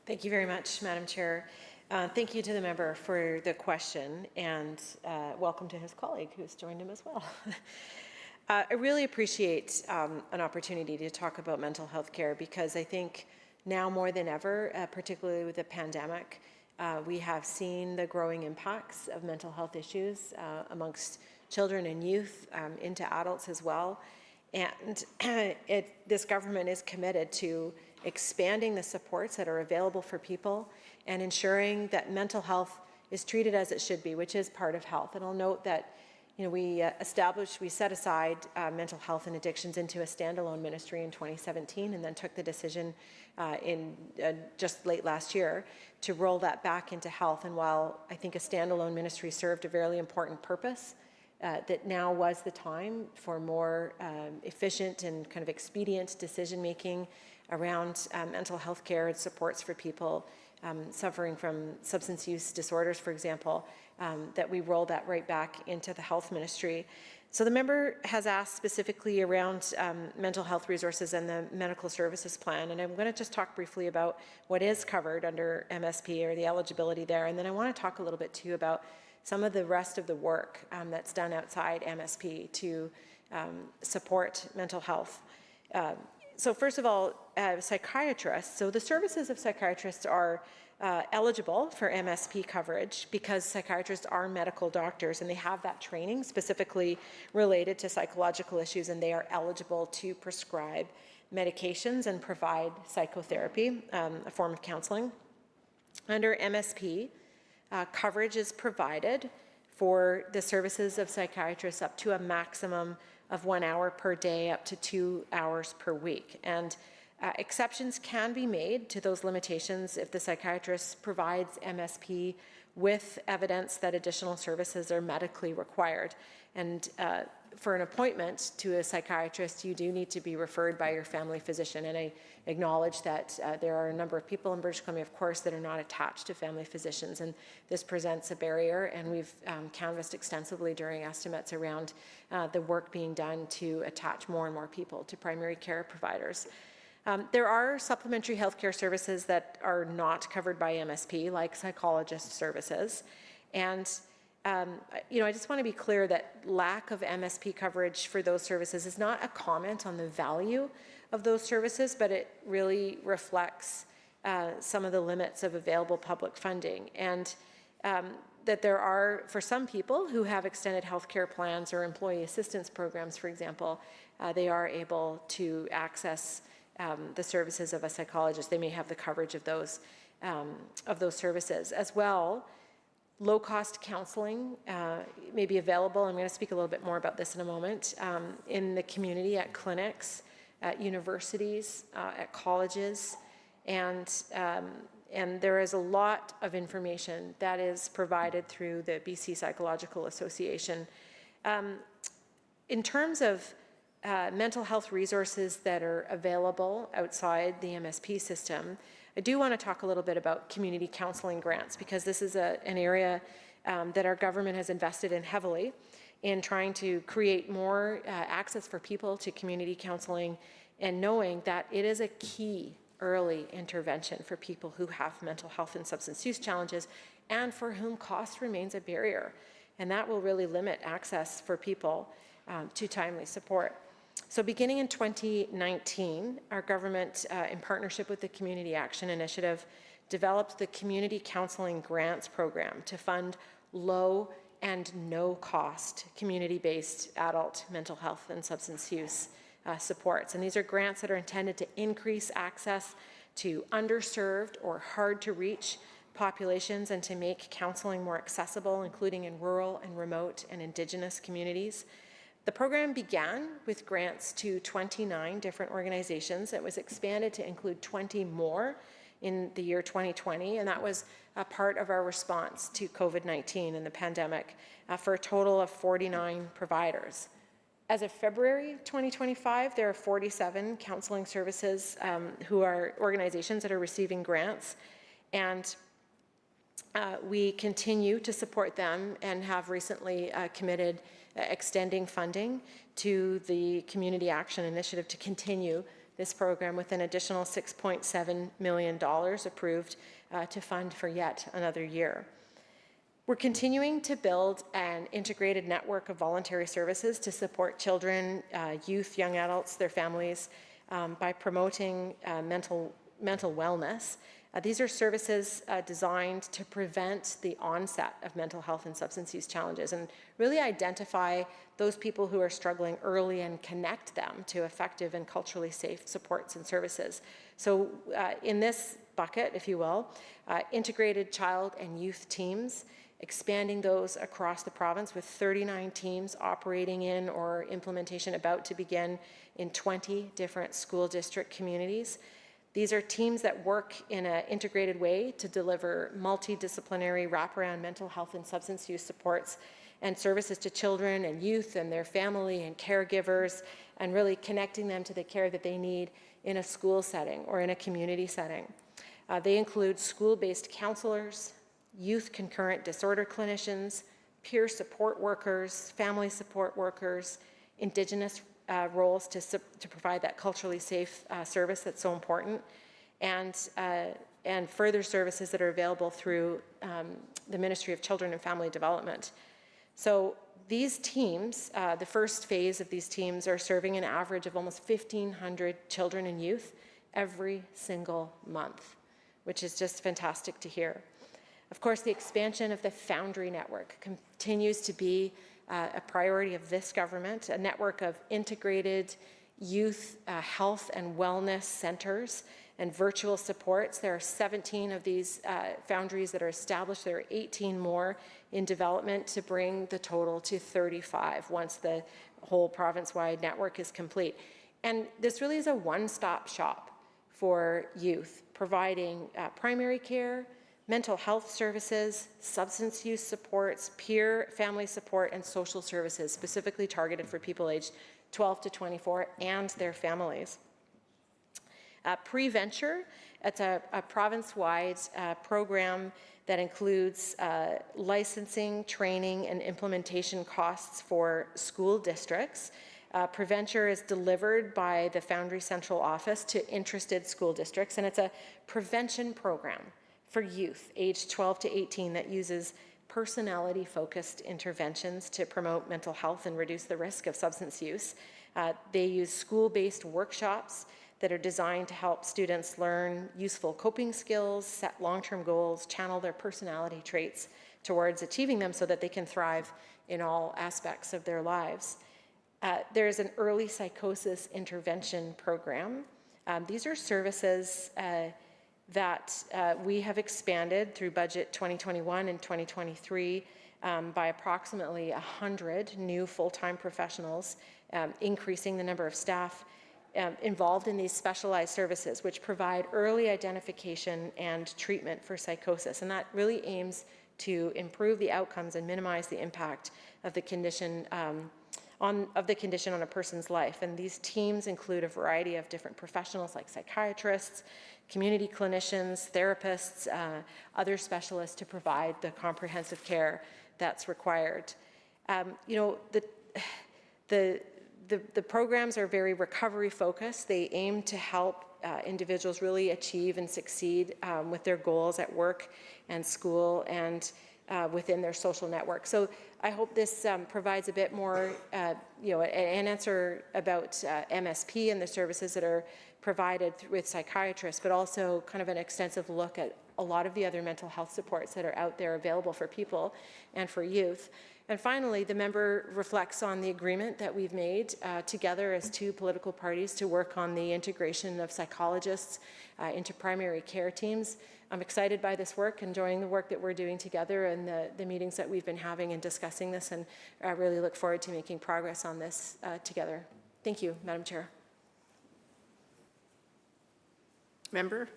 Thank you very much, Madam Chair. Thank you to the member for the question, and welcome to his colleague who's joined him as well. I really appreciate an opportunity to talk about mental health care because I think now more than ever, particularly with the pandemic, we have seen the growing impacts of mental health issues amongst children and youth into adults as well. And this government is committed to expanding the supports that are available for people and ensuring that mental health is treated as it should be, which is part of health. And I'll note that we set aside mental health and addictions into a standalone ministry in 2017 and then took the decision just late last year to roll that back into health. And while I think a standalone ministry served a very important purpose, that now was the time for more efficient and kind of expedient decision-making around mental health care and supports for people suffering from substance use disorders, for example, that we roll that right back into the health ministry. So the member has asked specifically around mental health resources and the medical services plan, and I'm going to just talk briefly about what is covered under MSP or the eligibility there, and then I want to talk a little bit too about some of the rest of the work that's done outside MSP to support mental health. So first of all, psychiatrists, so the services of psychiatrists are eligible for MSP coverage because psychiatrists are medical doctors and they have that training specifically related to psychological issues, and they are eligible to prescribe medications and provide psychotherapy, a form of counseling. Under MSP, coverage is provided for the services of psychiatrists up to a maximum of 1 hour per day, up to 2 hours per week. And exceptions can be made to those limitations if the psychiatrist provides MSP with evidence that additional services are medically required. And for an appointment to a psychiatrist, you do need to be referred by your family physician. And I acknowledge that there are a number of people in British Columbia, of course, that are not attached to family physicians, and this presents a barrier. And we've canvassed extensively during estimates around the work being done to attach more and more people to primary care providers. There are supplementary healthcare services that are not covered by MSP, like psychologist services. And I just want to be clear that lack of MSP coverage for those services is not a comment on the value of those services, but it really reflects some of the limits of available public funding. And that there are, for some people who have extended healthcare plans or employee assistance programs, for example, they are able to access the services of a psychologist. They may have the coverage of those services. As well, low-cost counseling may be available. I'm going to speak a little bit more about this in a moment, in the community, at clinics, at universities, at colleges, and there is a lot of information that is provided through the BC Psychological Association. In terms of mental health resources that are available outside the MSP system, I do want to talk a little bit about community counseling grants, because this is an area that our government has invested in heavily in trying to create more access for people to community counseling, and knowing that it is a key early intervention for people who have mental health and substance use challenges and for whom cost remains a barrier. And that will really limit access for people to timely support. So beginning in 2019, our government, in partnership with the Community Action Initiative, developed the Community Counseling Grants Program to fund low and no-cost community-based adult mental health and substance use supports. And these are grants that are intended to increase access to underserved or hard-to-reach populations and to make counseling more accessible, including in rural and remote and Indigenous communities. The program began with grants to 29 different organizations. It was expanded to include 20 more in the year 2020, and that was a part of our response to COVID-19 and the pandemic, for a total of 49 providers. As of February 2025, there are 47 counseling services who are organizations that are receiving grants, and we continue to support them and have recently committed extending funding to the Community Action Initiative to continue this program with an additional $6.7 million approved to fund for yet another year. We're continuing to build an integrated network of voluntary services to support children, youth, young adults, their families, by promoting mental wellness. These are services designed to prevent the onset of mental health and substance use challenges and really identify those people who are struggling early and connect them to effective and culturally safe supports and services. So in this bucket, if you will, integrated child and youth teams, expanding those across the province with 39 teams operating in or implementation about to begin in 20 different school district communities. These are teams that work in an integrated way to deliver multidisciplinary wraparound mental health and substance use supports and services to children and youth and their family and caregivers, and really connecting them to the care that they need in a school setting or in a community setting. They include school-based counselors, youth concurrent disorder clinicians, peer support workers, family support workers, Indigenous roles to provide that culturally safe service that's so important, and further services that are available through the Ministry of Children and Family Development. So these teams, the first phase of these teams, are serving an average of almost 1,500 children and youth every single month, which is just fantastic to hear. Of course, the expansion of the Foundry Network continues to be a priority of this government, a network of integrated youth health and wellness centers and virtual supports. There are 17 of these foundries that are established. There are 18 more in development to bring the total to 35 once the whole province-wide network is complete. And this really is a one-stop shop for youth, providing primary care, mental health services, substance use supports, peer family support, and social services specifically targeted for people aged 12 to 24 and their families. Pre-Venture, it's a province-wide program that includes licensing, training, and implementation costs for school districts. Preventure is delivered by the Foundry Central Office to interested school districts, and it's a prevention program for youth aged 12 to 18 that uses personality-focused interventions to promote mental health and reduce the risk of substance use. They use school-based workshops that are designed to help students learn useful coping skills, set long-term goals, channel their personality traits towards achieving them so that they can thrive in all aspects of their lives. There's an early psychosis intervention program. These are services that we have expanded through budget 2021 and 2023 by approximately 100 new full-time professionals, increasing the number of staff involved in these specialized services, which provide early identification and treatment for psychosis. And that really aims to improve the outcomes and minimize the impact of the condition on a person's life. And these teams include a variety of different professionals like psychiatrists, community clinicians, therapists, other specialists to provide the comprehensive care that's required. The programs are very recovery focused. They aim to help individuals really achieve and succeed with their goals at work and school and within their social network. So I hope this provides a bit more, an answer about MSP and the services that are provided with psychiatrists, but also kind of an extensive look at a lot of the other mental health supports that are out there available for people and for youth. And finally, the member reflects on the agreement that we've made together as two political parties to work on the integration of psychologists into primary care teams. I'm excited by this work, enjoying the work that we're doing together and the meetings that we've been having and discussing this, and I really look forward to making progress on this together. Thank you, Madam Chair. Member?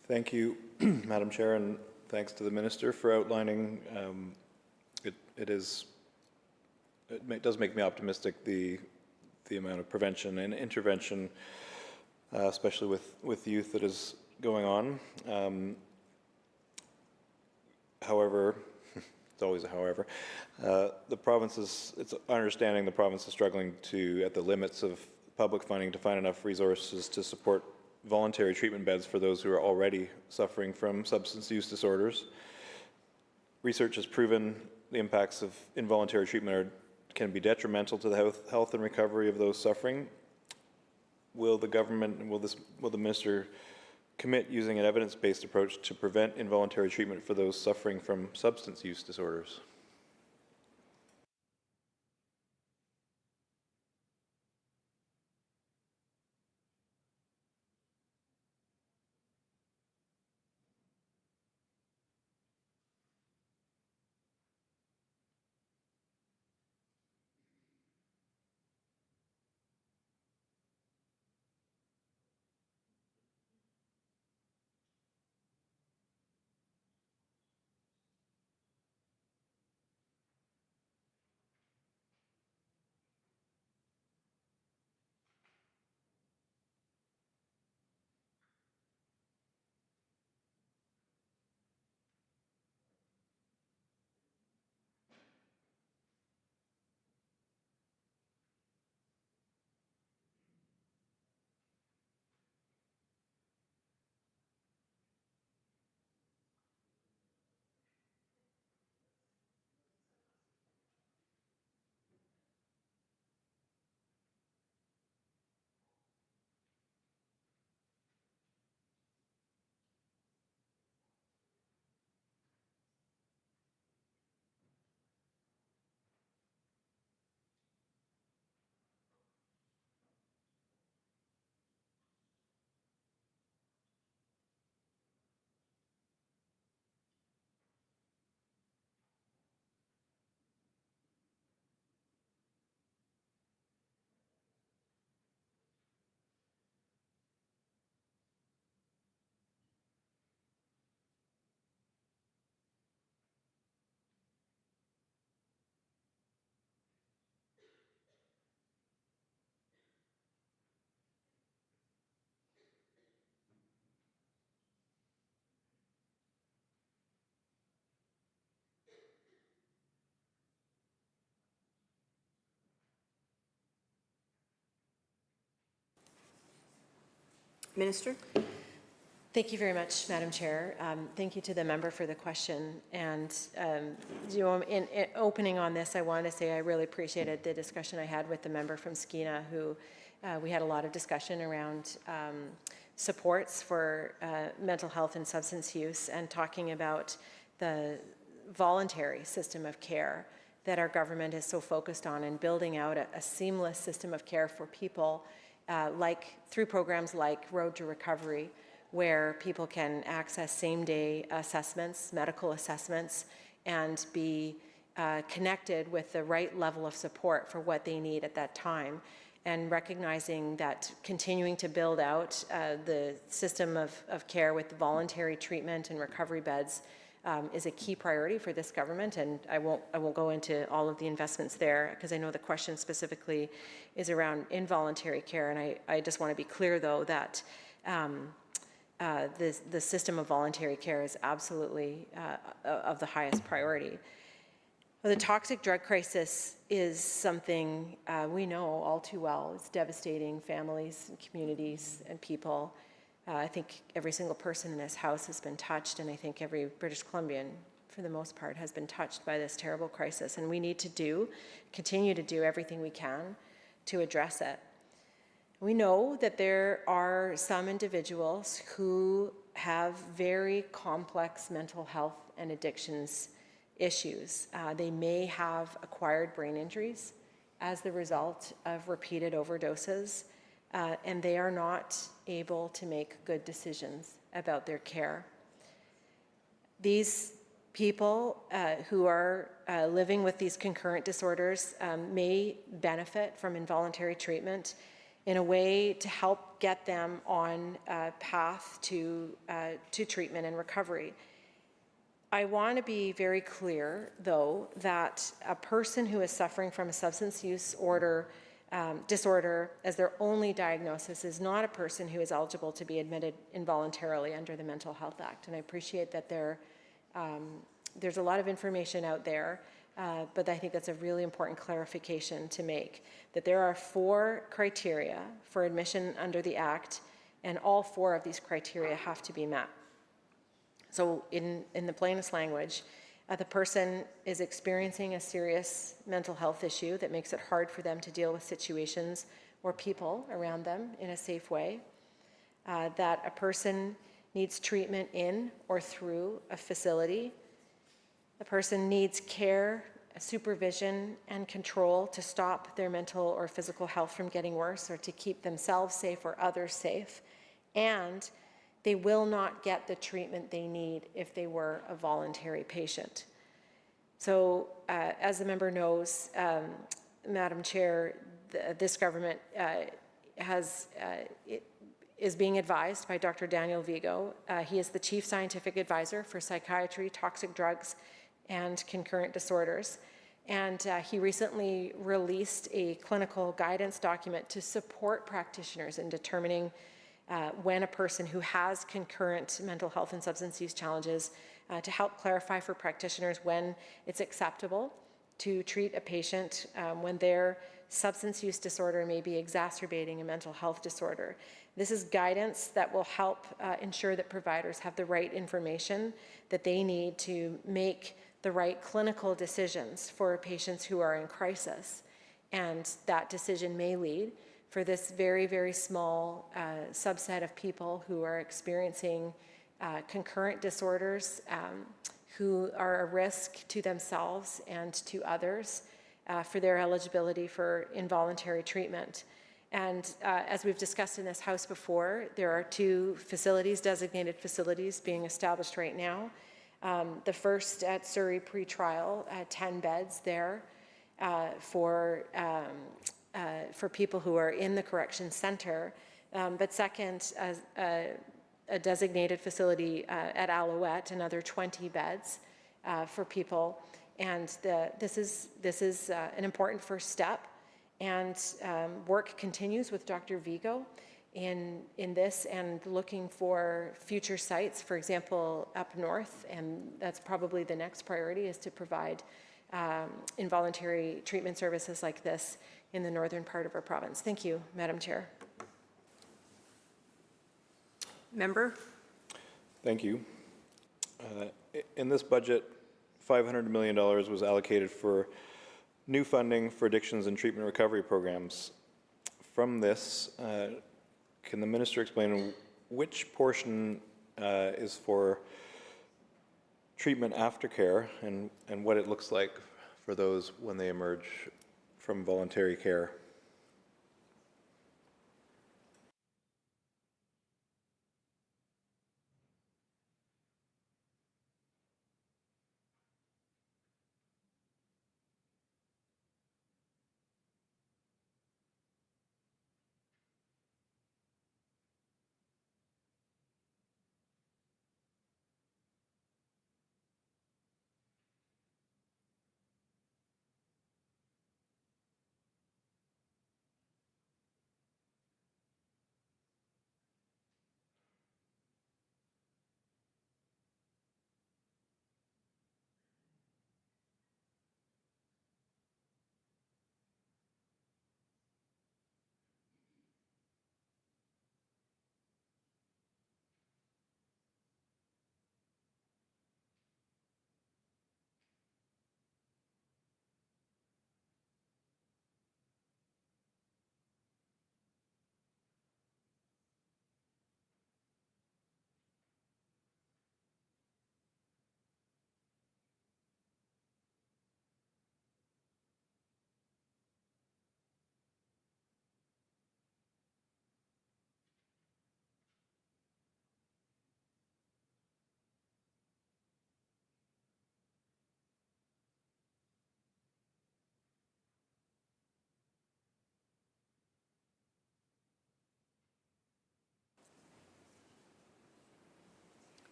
Thank you, Madam Chair, and thanks to the Minister for outlining. It does make me optimistic, the amount of prevention and intervention, especially with youth, that is going on. However, it's always a however, it's our understanding the province is struggling at the limits of public funding to find enough resources to support voluntary treatment beds for those who are already suffering from substance use disorders. Research has proven the impacts of involuntary treatment can be detrimental to the health and recovery of those suffering. Will the government and will the minister commit using an evidence-based approach to prevent involuntary treatment for those suffering from substance use disorders? Minister? Thank you very much, Madam Chair. Thank you to the member for the question. And in opening on this, I want to say I really appreciated the discussion I had with the member from Skeena, who we had a lot of discussion around supports for mental health and substance use, and talking about the voluntary system of care that our government is so focused on, and building out a seamless system of care for people, through programs like Road to Recovery, where people can access same-day assessments, medical assessments, and be connected with the right level of support for what they need at that time. And recognizing that continuing to build out the system of care with voluntary treatment and recovery beds is a key priority for this government. And I won't go into all of the investments there, because I know the question specifically is around involuntary care. And I just want to be clear, though, that the system of voluntary care is absolutely of the highest priority. Well, the toxic drug crisis is something we know all too well. It's devastating families and communities and people. I think every single person in this House has been touched, and I think every British Columbian, for the most part, has been touched by this terrible crisis. And we need to continue to do everything we can to address it. We know that there are some individuals who have very complex mental health and addictions issues. They may have acquired brain injuries as the result of repeated overdoses, and they are not able to make good decisions about their care. These people who are living with these concurrent disorders may benefit from involuntary treatment in a way to help get them on a path to treatment and recovery. I want to be very clear, though, that a person who is suffering from a substance use disorder as their only diagnosis is not a person who is eligible to be admitted involuntarily under the Mental Health Act. And I appreciate that there's a lot of information out there, but I think that's a really important clarification to make, that there are 4 criteria for admission under the Act, and all 4 of these criteria have to be met. So in the plainest language, the person is experiencing a serious mental health issue that makes it hard for them to deal with situations or people around them in a safe way, that a person needs treatment in or through a facility, the person needs care, supervision, and control to stop their mental or physical health from getting worse, or to keep themselves safe or others safe, and they will not get the treatment they need if they were a voluntary patient. So as the member knows, Madam Chair, this government is being advised by Dr. Daniel Vigo. He is the Chief Scientific Advisor for Psychiatry, Toxic Drugs, and Concurrent Disorders. And he recently released a clinical guidance document to support practitioners in determining when a person who has concurrent mental health and substance use challenges, to help clarify for practitioners when it's acceptable to treat a patient when their substance use disorder may be exacerbating a mental health disorder. This is guidance that will help ensure that providers have the right information that they need to make the right clinical decisions for patients who are in crisis. And that decision may lead for this very, very small subset of people who are experiencing concurrent disorders, who are a risk to themselves and to others, for their eligibility for involuntary treatment. And as we've discussed in this House before, there are 2 facilities, designated facilities, being established right now. The first at Surrey Pretrial, 10 beds there for people who are in the correction center, but second, a designated facility at Alouette, another 20 beds for people. And this is an important first step, and work continues with Dr. Vigo in this, and looking for future sites, for example, up north, and that's probably the next priority, is to provide involuntary treatment services like this in the northern part of our province. Thank you, Madam Chair. Member? Thank you. In this budget, $500 million was allocated for new funding for addictions and treatment recovery programs. From this, can the minister explain which portion is for treatment aftercare and what it looks like for those when they emerge from voluntary care?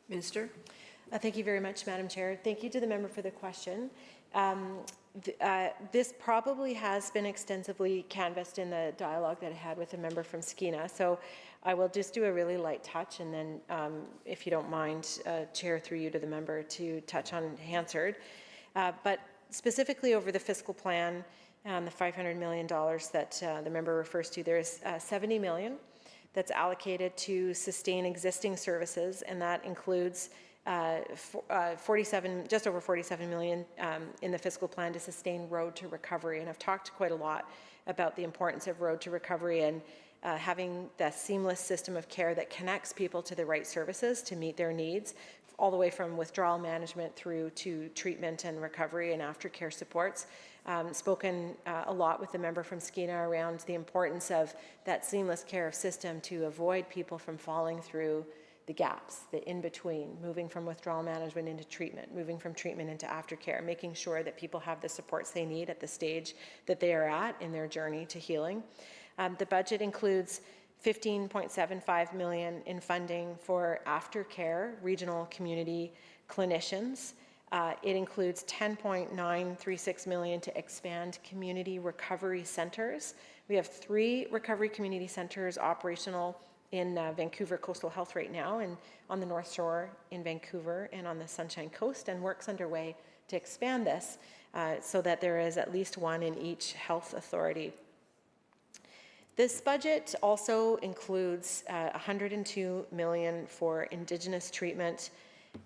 Minister? Thank you very much, Madam Chair. Thank you to the member for the question. This probably has been extensively canvassed in the dialogue that I had with a member from Skeena, so I will just do a really light touch, and then, if you don't mind, Chair, through you to the member to touch on Hansard. But specifically over the fiscal plan, the $500 million that the member refers to, there is $70 million that's allocated to sustain existing services, and that includes just over 47 million in the fiscal plan to sustain road to recovery. And I've talked quite a lot about the importance of road to recovery and having that seamless system of care that connects people to the right services to meet their needs, all the way from withdrawal management through to treatment and recovery and aftercare supports. Spoken a lot with the member from Skeena around the importance of that seamless care system to avoid people from falling through the gaps, the in-between, moving from withdrawal management into treatment, moving from treatment into aftercare, making sure that people have the supports they need at the stage that they are at in their journey to healing. The budget includes $15.75 million in funding for aftercare regional community clinicians. It includes $10.936 million to expand community recovery centers. We have 3 recovery community centers operational in Vancouver Coastal Health right now, and on the North Shore in Vancouver and on the Sunshine Coast, and work's underway to expand this so that there is at least 1 in each health authority. This budget also includes $102 million for Indigenous treatment,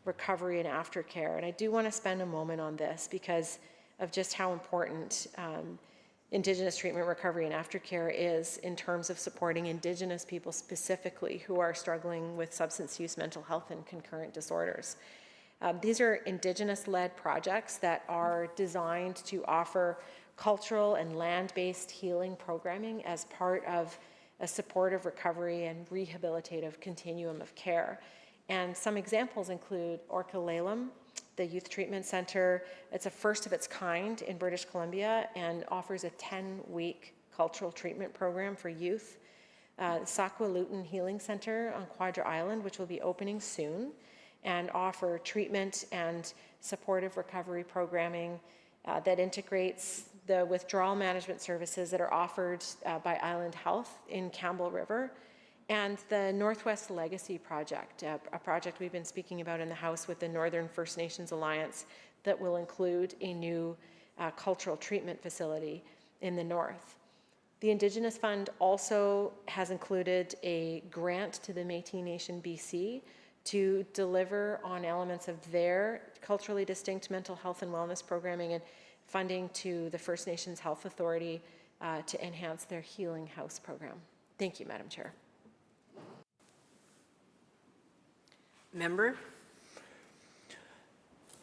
recovery, and aftercare. And I do want to spend a moment on this because of just how important Indigenous treatment, recovery, and aftercare is in terms of supporting Indigenous people specifically who are struggling with substance use, mental health, and concurrent disorders. These are Indigenous-led projects that are designed to offer cultural and land-based healing programming as part of a supportive recovery and rehabilitative continuum of care. And some examples include Orca-Lalem, the Youth Treatment Center. It's a first of its kind in British Columbia and offers a 10-week cultural treatment program for youth. Sakwa-Luton Healing Center on Quadra Island, which will be opening soon, and offer treatment and supportive recovery programming that integrates the withdrawal management services that are offered by Island Health in Campbell River, and the Northwest Legacy Project, a project we've been speaking about in the House with the Northern First Nations Alliance that will include a new cultural treatment facility in the north. The Indigenous Fund also has included a grant to the Métis Nation BC to deliver on elements of their culturally distinct mental health and wellness programming and funding to the First Nations Health Authority to enhance their Healing House program. Thank you, Madam Chair. Member?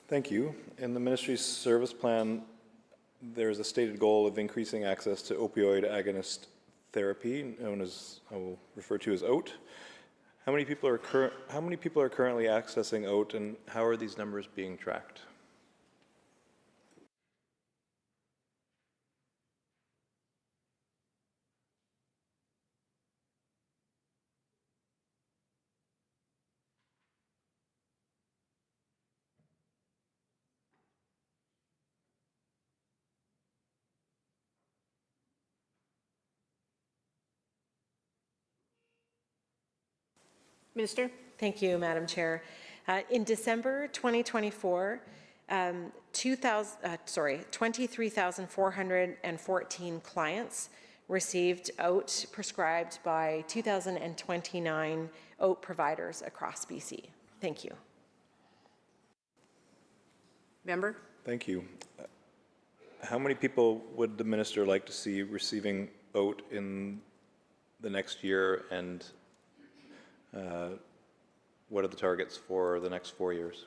Thank you. In the ministry's service plan, there's a stated goal of increasing access to opioid agonist therapy, known as, I will refer to as OAT. How many people are currently accessing OAT, and how are these numbers being tracked? Minister? Thank you, Madam Chair. In December 2024, 23,414 clients received OAT prescribed by 2,029 OAT providers across BC. Thank you. Member? Thank you. How many people would the minister like to see receiving OAT in the next year, and what are the targets for the next 4 years?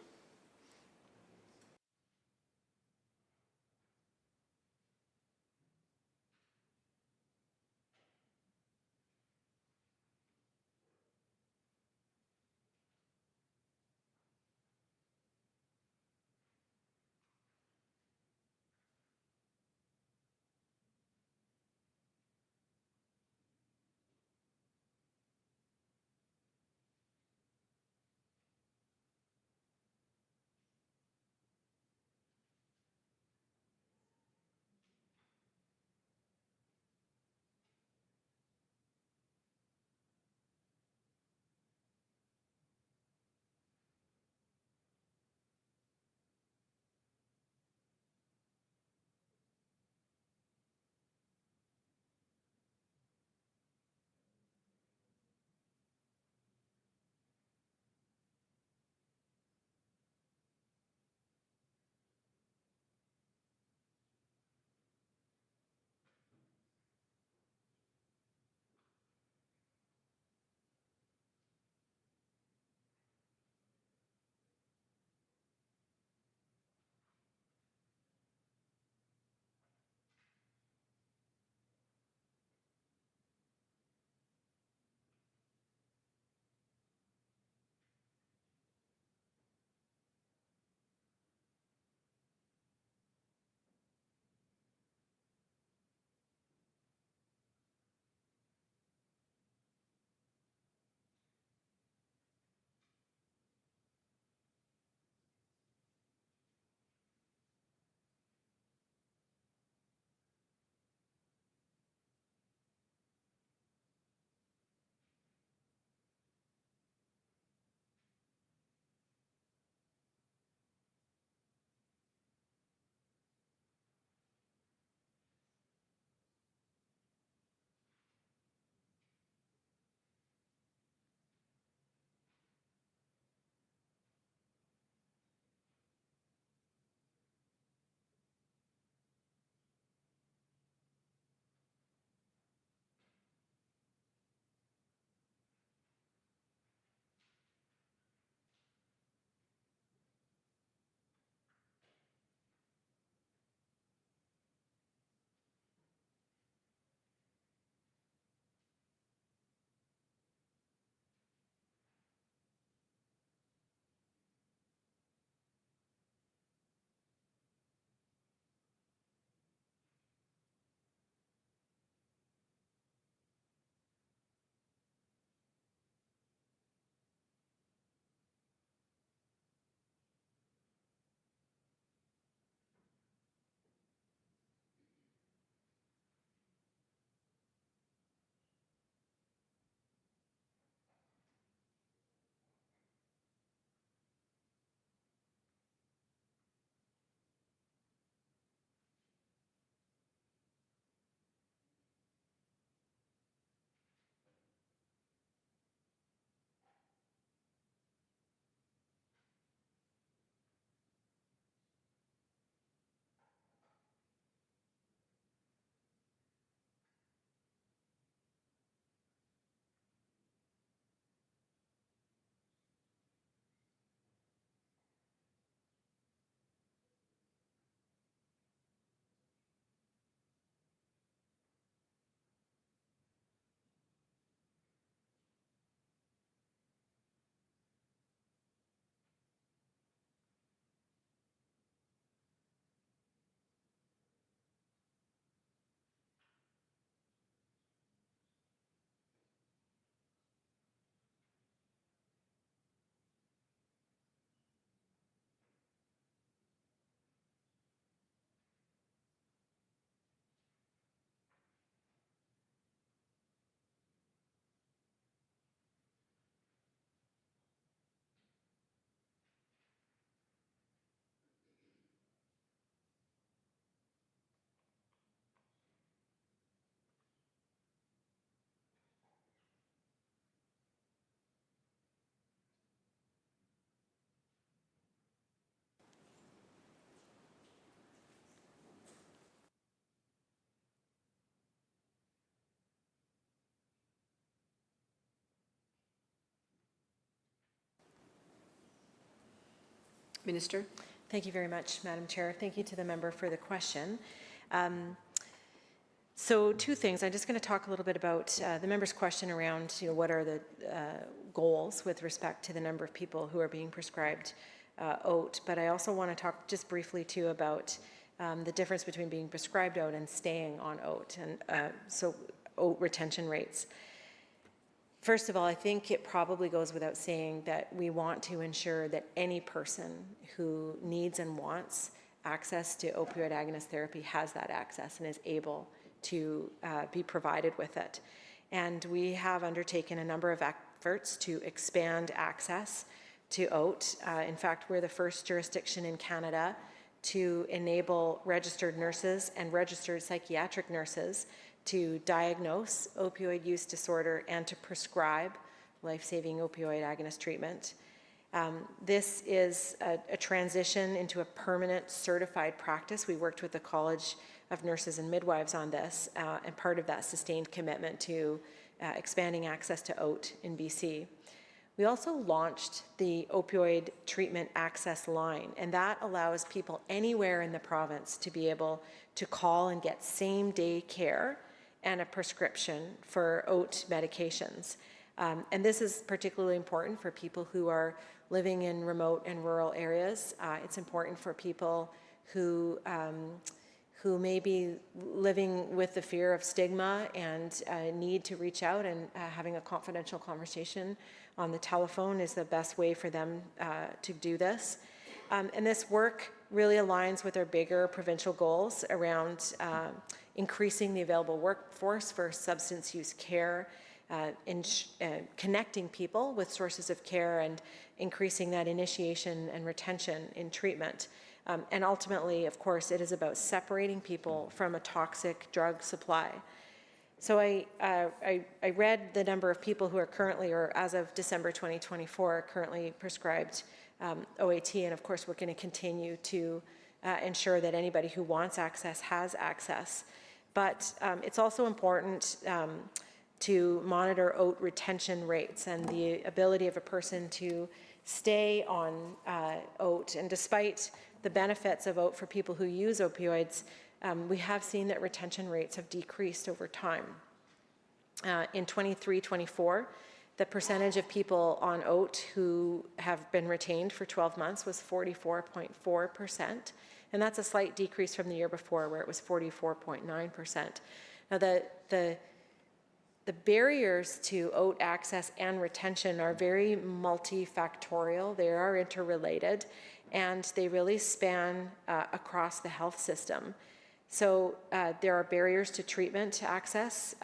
Minister. Thank you very much, Madam Chair. Thank you to the member for the question. So two things. I'm just going to talk a little bit about the member's question around, what are the goals with respect to the number of people who are being prescribed OAT. But I also want to talk just briefly too about the difference between being prescribed OAT and staying on OAT, and so OAT retention rates. First of all, I think it probably goes without saying that we want to ensure that any person who needs and wants access to opioid agonist therapy has that access and is able to be provided with it. And we have undertaken a number of efforts to expand access to OAT. In fact, we're the first jurisdiction in Canada to enable registered nurses and registered psychiatric nurses to diagnose opioid use disorder and to prescribe life-saving opioid agonist treatment. This is a transition into a permanent certified practice. We worked with the College of Nurses and Midwives on this, and part of that sustained commitment to expanding access to OAT in BC. We also launched the opioid treatment access line, and that allows people anywhere in the province to be able to call and get same-day care and a prescription for OAT medications. And this is particularly important for people who are living in remote and rural areas. It's important for people who may be living with the fear of stigma and need to reach out, and having a confidential conversation on the telephone is the best way for them to do this. And this work really aligns with our bigger provincial goals around increasing the available workforce for substance use care, connecting people with sources of care, and increasing that initiation and retention in treatment. And ultimately, of course, it is about separating people from a toxic drug supply. So I read the number of people who are currently, or as of December 2024, currently prescribed OAT, and of course we're going to continue to ensure that anybody who wants access has access. But it's also important to monitor OAT retention rates and the ability of a person to stay on OAT. And despite the benefits of OAT for people who use opioids, we have seen that retention rates have decreased over time. In 23-24, the percentage of people on OAT who have been retained for 12 months was 44.4%, and that's a slight decrease from the year before, where it was 44.9%. Now, the barriers to OAT access and retention are very multifactorial. They are interrelated, and they really span across the health system. So there are barriers to treatment access.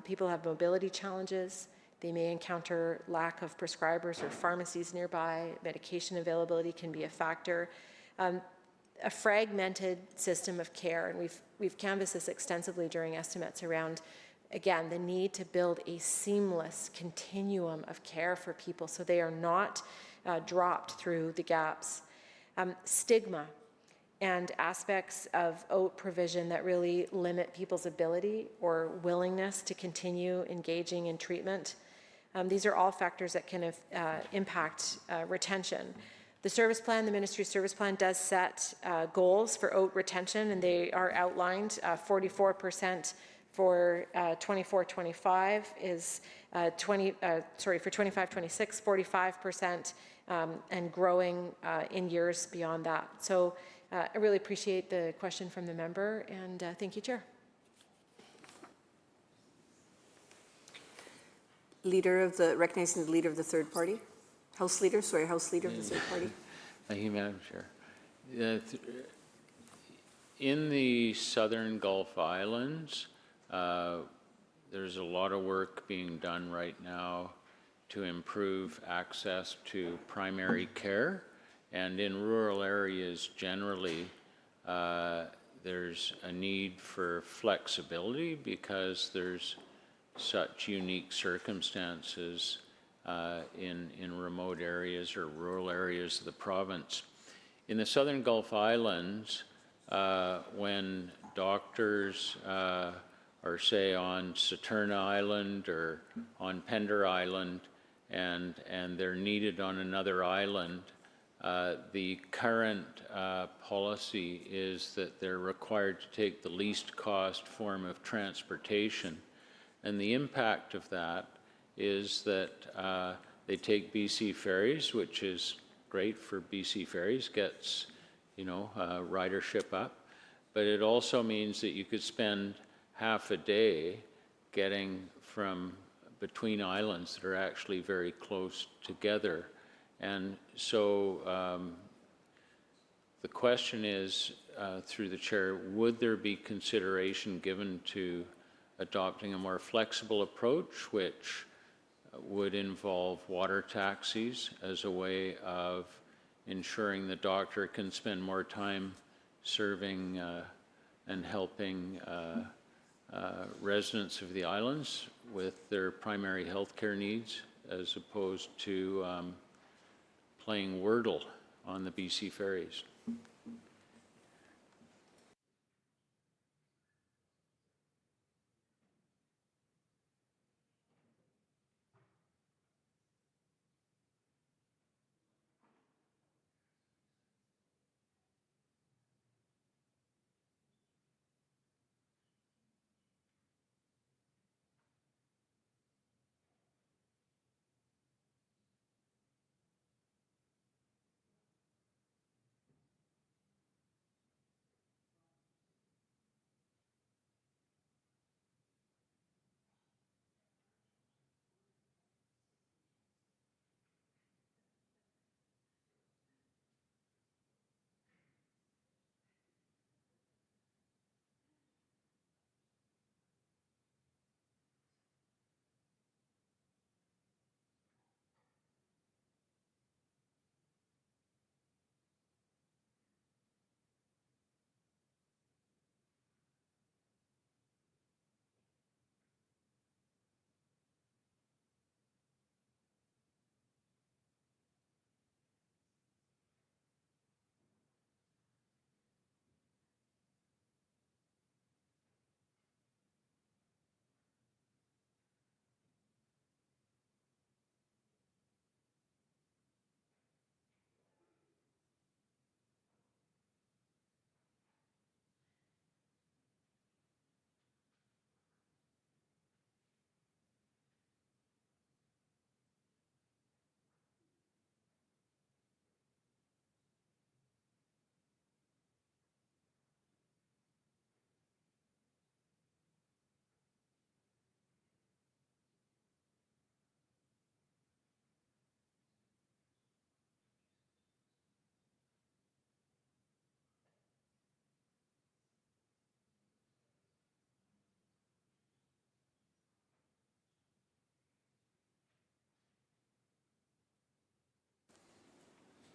People have mobility challenges. They may encounter lack of prescribers or pharmacies nearby. Medication availability can be a factor. A fragmented system of care, and we've canvassed this extensively during estimates around, again, the need to build a seamless continuum of care for people so they are not dropped through the gaps. Stigma and aspects of OAT provision that really limit people's ability or willingness to continue engaging in treatment. These are all factors that can impact retention. The service plan, the ministry's service plan, does set goals for OAT retention, and they are outlined. 44% for 24-25 is for 25-26, 45%, and growing in years beyond that. So I really appreciate the question from the member, and thank you, Chair. Recognizing the leader of the third party. House Leader of the third party. Thank you, Madam Chair. In the southern Gulf Islands, there's a lot of work being done right now to improve access to primary care. And in rural areas generally, there's a need for flexibility because there's such unique circumstances in remote areas or rural areas of the province. In the southern Gulf Islands, when doctors are, say, on Saturna Island or on Pender Island, and they're needed on another island, The current policy is that they're required to take the least cost form of transportation. And the impact of that is that they take BC ferries, which is great for BC ferries, gets, ridership up. But it also means that you could spend half a day getting from between islands that are actually very close together. And so the question is, through the chair, would there be consideration given to adopting a more flexible approach, which would involve water taxis as a way of ensuring the doctor can spend more time serving and helping residents of the islands with their primary healthcare needs, as opposed to playing Wordle on the BC ferries?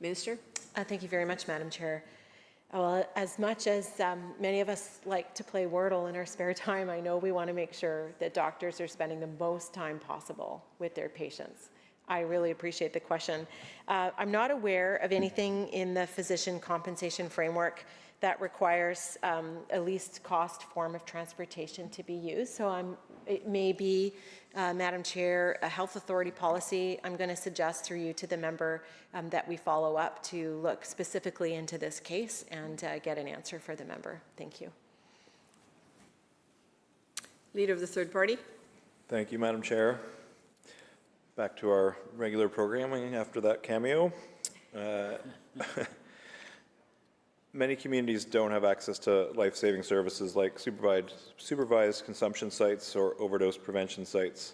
Minister? Thank you very much, Madam Chair. Well, as much as many of us like to play Wordle in our spare time, I know we want to make sure that doctors are spending the most time possible with their patients. I really appreciate the question. I'm not aware of anything in the physician compensation framework that requires a least cost form of transportation to be used. So it may be, Madam Chair, a health authority policy. I'm going to suggest through you to the member that we follow up to look specifically into this case and get an answer for the member. Thank you. Leader of the third party. Thank you, Madam Chair. Back to our regular programming after that cameo. Many communities don't have access to life-saving services like supervised consumption sites or overdose prevention sites.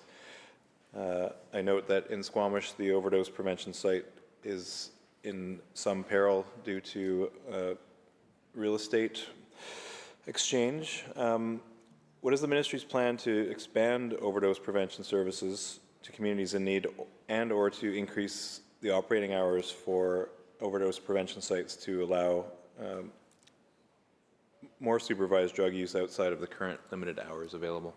I note that in Squamish, the overdose prevention site is in some peril due to real estate exchange. What is the ministry's plan to expand overdose prevention services to communities in need and/or to increase the operating hours for overdose prevention sites to allow more supervised drug use outside of the current limited hours available?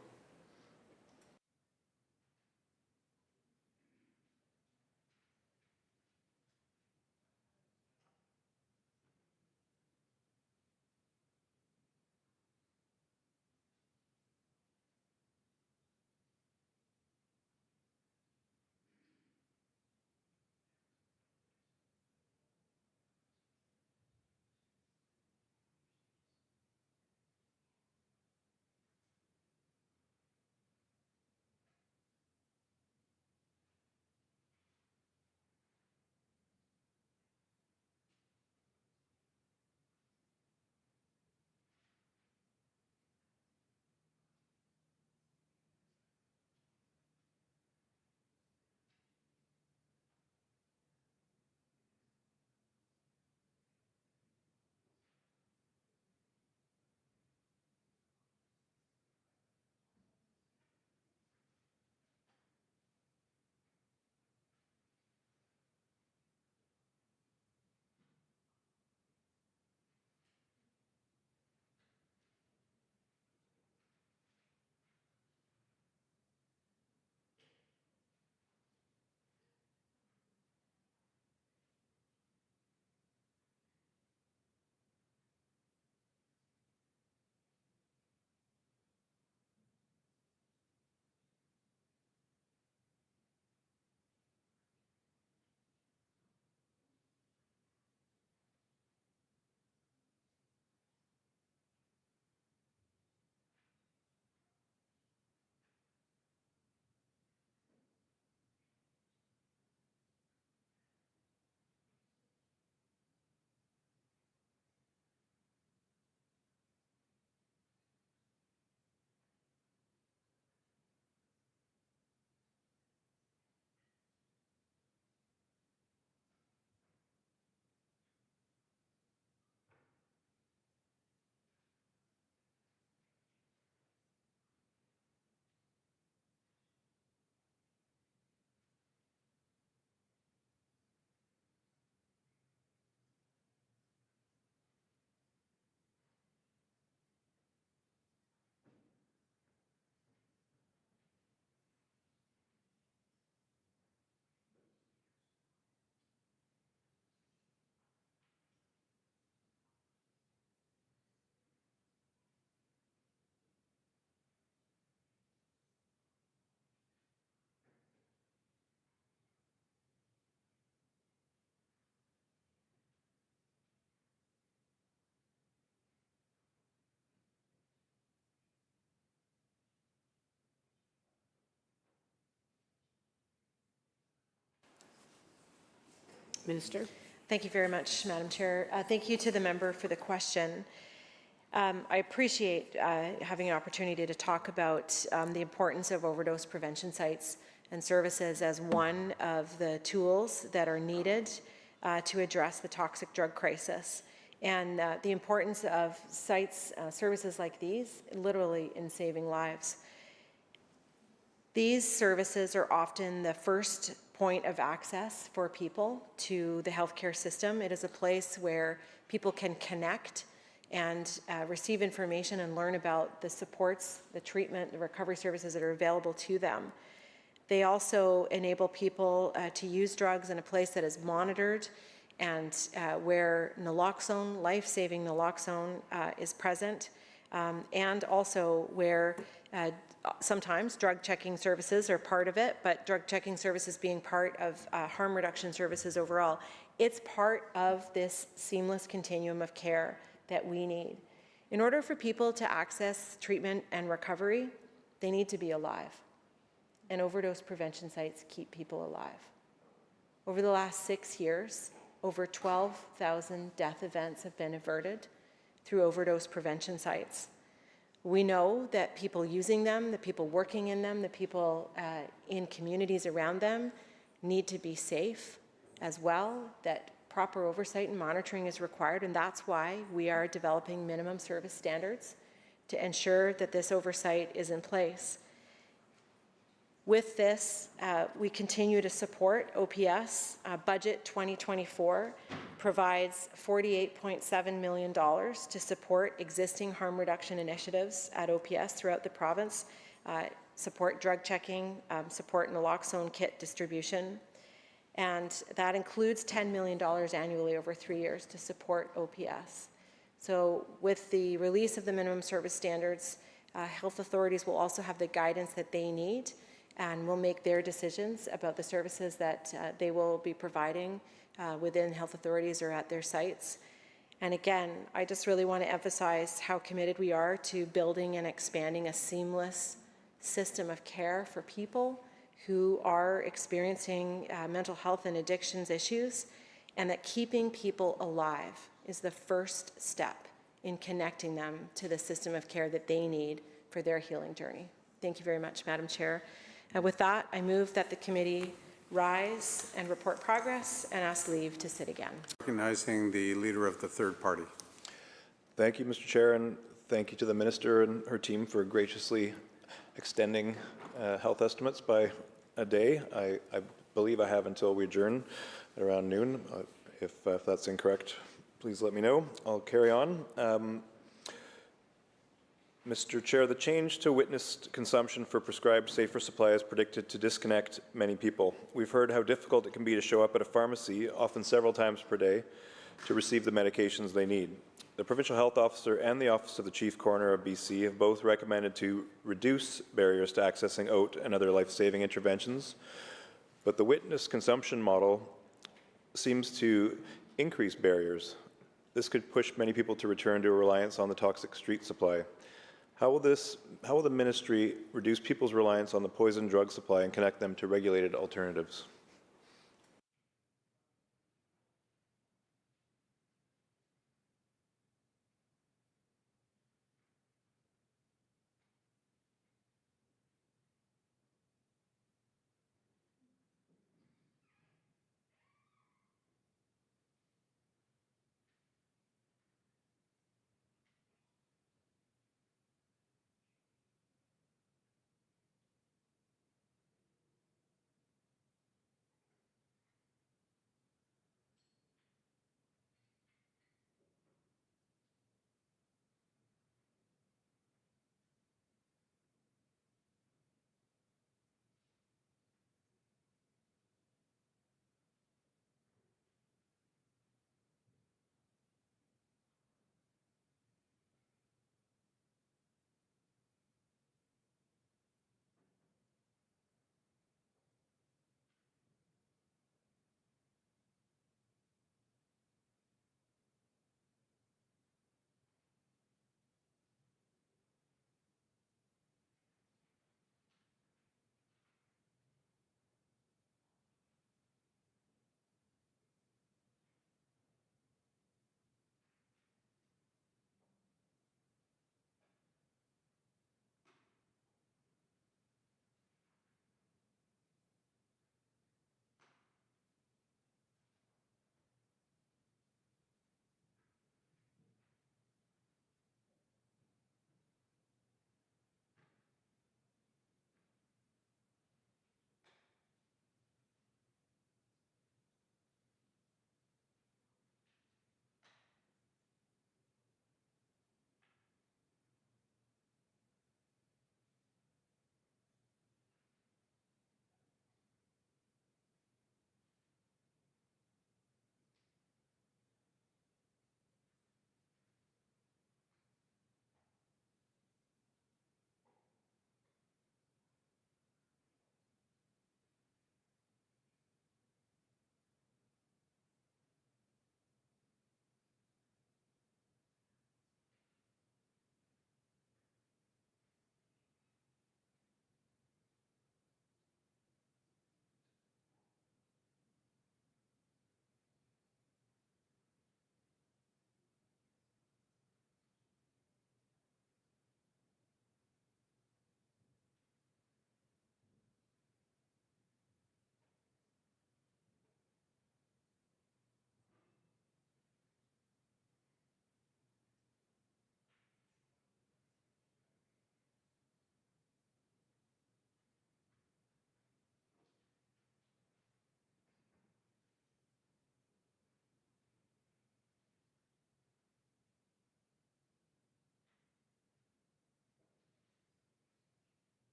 Minister. Thank you very much, Madam Chair. Thank you to the member for the question. I appreciate having an opportunity to talk about the importance of overdose prevention sites and services as one of the tools that are needed to address the toxic drug crisis, and the importance of sites, services like these, literally in saving lives. These services are often the first point of access for people to the healthcare system. It is a place where people can connect and receive information and learn about the supports, the treatment, the recovery services that are available to them. They also enable people to use drugs in a place that is monitored and where naloxone, life-saving naloxone is present, and also where sometimes drug checking services are part of it, but drug checking services being part of harm reduction services overall. It's part of this seamless continuum of care that we need. In order for people to access treatment and recovery, they need to be alive. And overdose prevention sites keep people alive. Over the last 6 years, over 12,000 death events have been averted through overdose prevention sites. We know that people using them, the people working in them, the people in communities around them need to be safe as well, that proper oversight and monitoring is required, and that's why we are developing minimum service standards to ensure that this oversight is in place. With this, we continue to support OPS. Budget 2024 provides $48.7 million to support existing harm reduction initiatives at OPS throughout the province, support drug checking, support naloxone kit distribution, and that includes $10 million annually over 3 years to support OPS. So with the release of the minimum service standards, health authorities will also have the guidance that they need and will make their decisions about the services that they will be providing within health authorities or at their sites. And again, I just really want to emphasize how committed we are to building and expanding a seamless system of care for people who are experiencing mental health and addictions issues, and that keeping people alive is the first step in connecting them to the system of care that they need for their healing journey. Thank you very much, Madam Chair. And with that, I move that the committee rise and report progress and ask leave to sit again. Recognizing the leader of the third party. Thank you, Mr. Chair, and thank you to the Minister and her team for graciously extending health estimates by a day. I believe I have until we adjourn at around noon. If that's incorrect, please let me know. I'll carry on. Mr. Chair, the change to witnessed consumption for prescribed safer supply is predicted to disconnect many people. We've heard how difficult it can be to show up at a pharmacy, often several times per day, to receive the medications they need. The Provincial Health Officer and the Office of the Chief Coroner of BC have both recommended to reduce barriers to accessing OAT and other life-saving interventions, but the witness consumption model seems to increase barriers. This could push many people to return to a reliance on the toxic street supply. How will the ministry reduce people's reliance on the poison drug supply and connect them to regulated alternatives?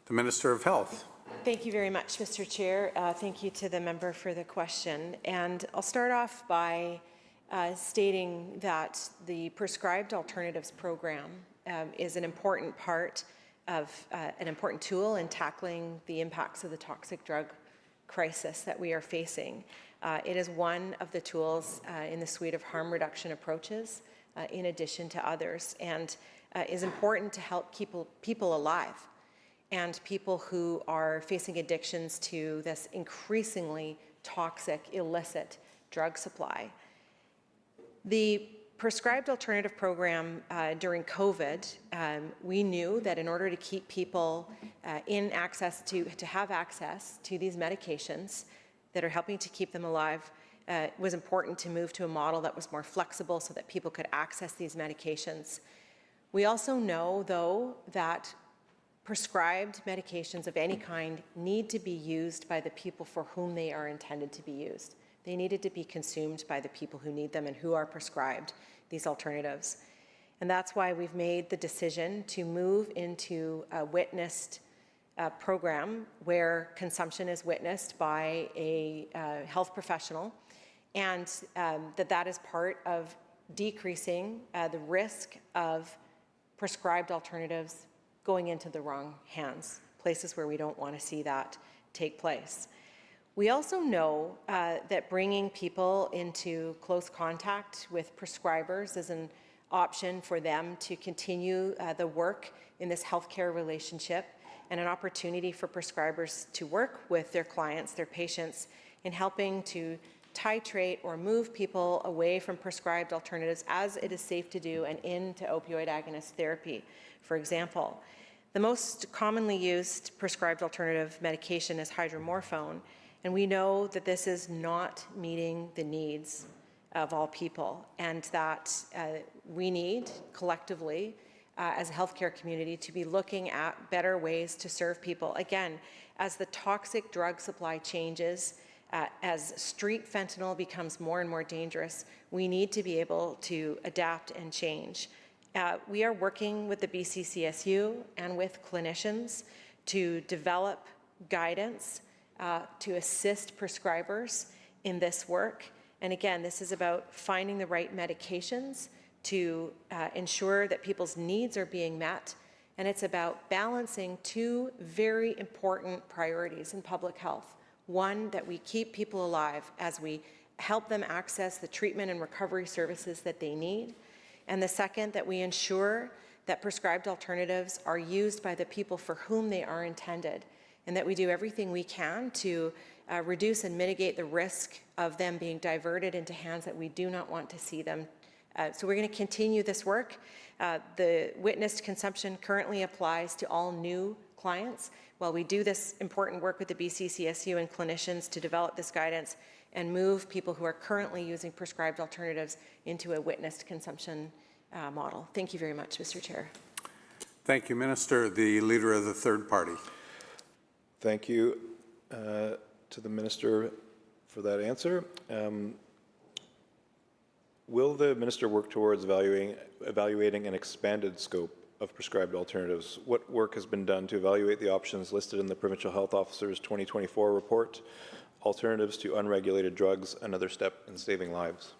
The Minister of Health. Thank you very much, Mr. Chair. Thank you to the member for the question. And I'll start off by stating that the Prescribed Alternatives Program is an important part of an important tool in tackling the impacts of the toxic drug crisis that we are facing. It is one of the tools in the suite of harm reduction approaches, in addition to others, and is important to help keep people alive and people who are facing addictions to this increasingly toxic, illicit drug supply. The Prescribed Alternative Program during COVID, we knew that in order to keep people in access to have access to these medications that are helping to keep them alive, it was important to move to a model that was more flexible so that people could access these medications. We also know, though, that prescribed medications of any kind need to be used by the people for whom they are intended to be used. They needed to be consumed by the people who need them and who are prescribed these alternatives. And that's why we've made the decision to move into a witnessed program where consumption is witnessed by a health professional, and that is part of decreasing the risk of prescribed alternatives going into the wrong hands, places where we don't want to see that take place. We also know that bringing people into close contact with prescribers is an option for them to continue the work in this healthcare relationship, and an opportunity for prescribers to work with their clients, their patients, in helping to titrate or move people away from prescribed alternatives as it is safe to do and into opioid agonist therapy, for example. The most commonly used prescribed alternative medication is hydromorphone, and we know that this is not meeting the needs of all people, and that we need collectively as a healthcare community to be looking at better ways to serve people. Again, as the toxic drug supply changes, as street fentanyl becomes more and more dangerous, we need to be able to adapt and change. We are working with the BCCSU and with clinicians to develop guidance to assist prescribers in this work. And again, this is about finding the right medications to ensure that people's needs are being met. And it's about balancing two very important priorities in public health. One, that we keep people alive as we help them access the treatment and recovery services that they need. And the second, that we ensure that prescribed alternatives are used by the people for whom they are intended, and that we do everything we can to reduce and mitigate the risk of them being diverted into hands that we do not want to see them. So we're going to continue this work. The witnessed consumption currently applies to all new clients. While we do this important work with the BCCSU and clinicians to develop this guidance and move people who are currently using prescribed alternatives into a witnessed consumption model. Thank you very much, Mr. Chair. Thank you, Minister. The Leader of the Third Party. Thank you to the Minister for that answer. Will the Minister work towards evaluating an expanded scope of prescribed alternatives? What work has been done to evaluate the options listed in the Provincial Health Officer's 2024 report, Alternatives to Unregulated Drugs, Another Step in Saving Lives?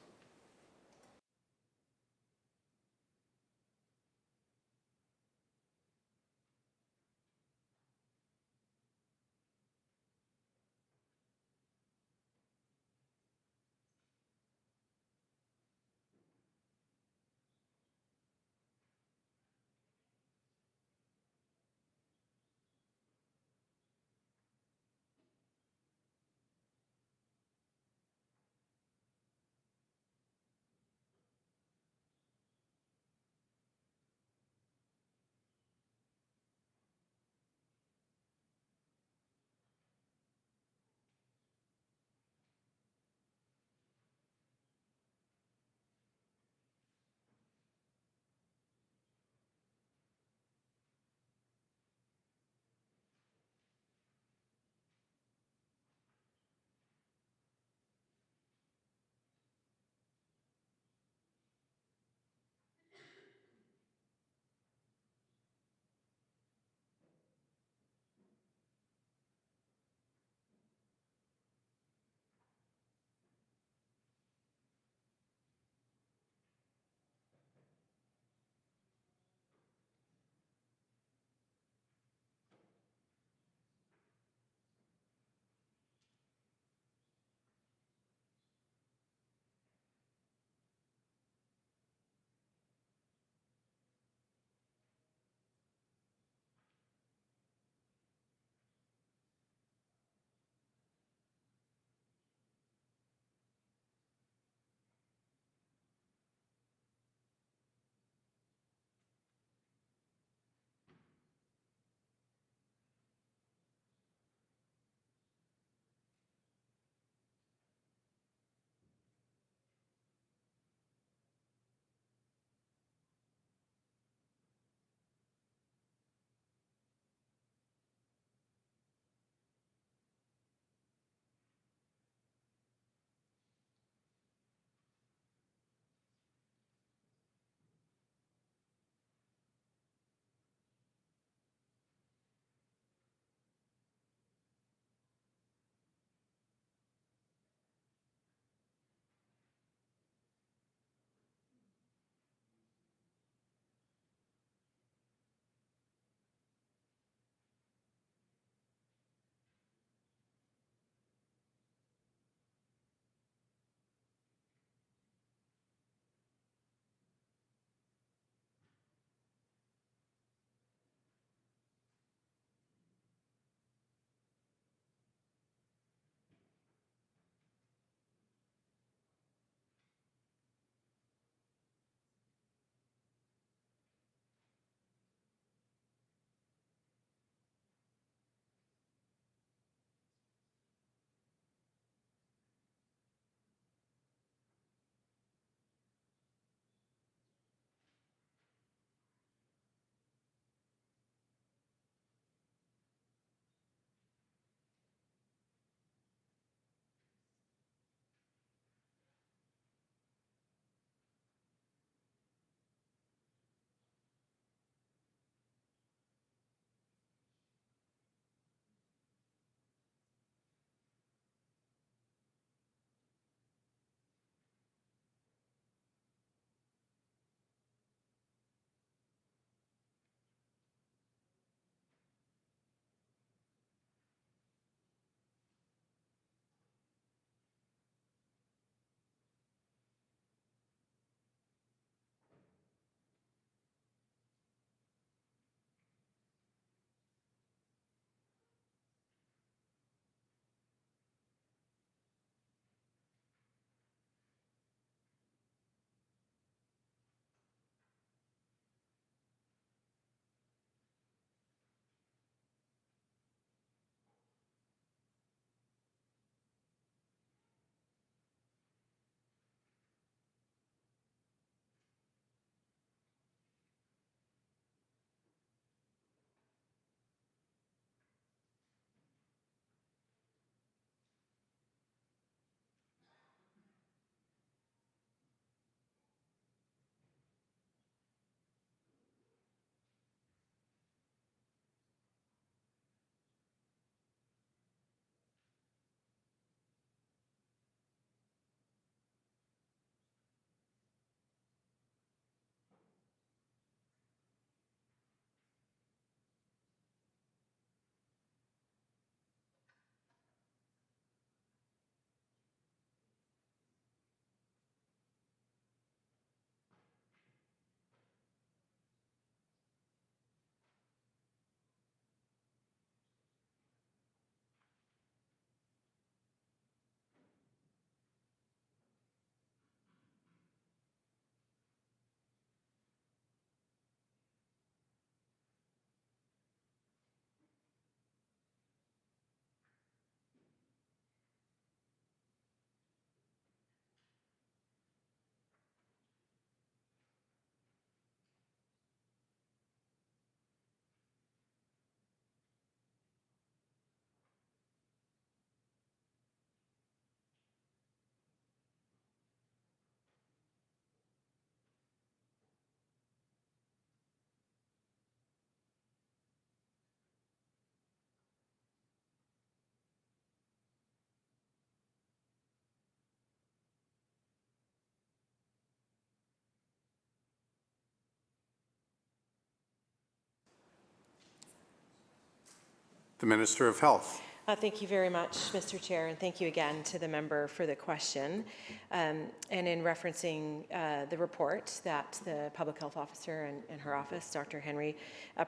The Minister of Health. Thank you very much, Mr. Chair, and thank you again to the member for the question. And in referencing the report that the Public Health Officer and her office, Dr. Henry,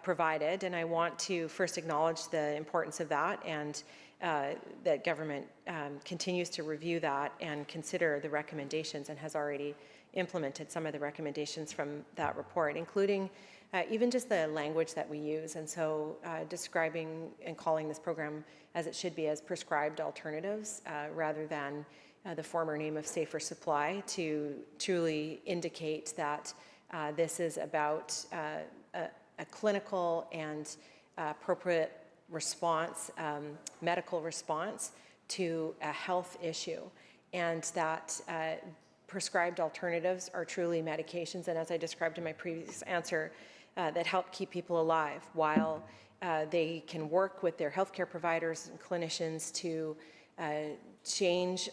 provided, and I want to first acknowledge the importance of that and that government continues to review that and consider the recommendations and has already implemented some of the recommendations from that report, including even just the language that we use. And so describing and calling this program as it should be as prescribed alternatives rather than the former name of safer supply, to truly indicate that this is about a clinical and appropriate response, medical response to a health issue, and that prescribed alternatives are truly medications, and as I described in my previous answer, that help keep people alive while they can work with their healthcare providers and clinicians to change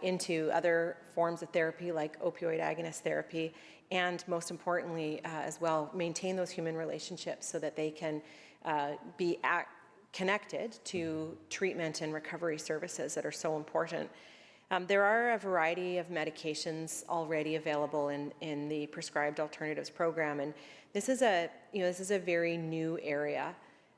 into other forms of therapy like opioid agonist therapy, and most importantly as well, maintain those human relationships so that they can be connected to treatment and recovery services that are so important. There are a variety of medications already available in the prescribed alternatives program, and this is a very new area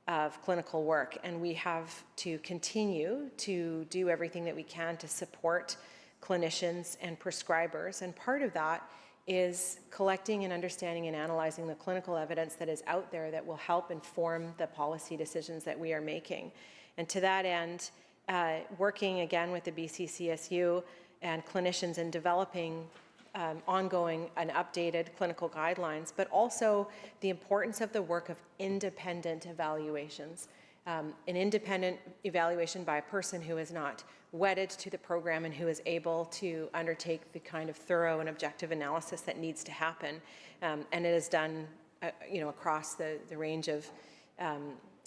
of clinical work, and we have to continue to do everything that we can to support clinicians and prescribers, and part of that is collecting and understanding and analyzing the clinical evidence that is out there that will help inform the policy decisions that we are making. And to that end, working again with the BCCSU and clinicians in developing ongoing and updated clinical guidelines, but also the importance of the work of independent evaluations. An independent evaluation by a person who is not wedded to the program and who is able to undertake the kind of thorough and objective analysis that needs to happen. And it is done across the range of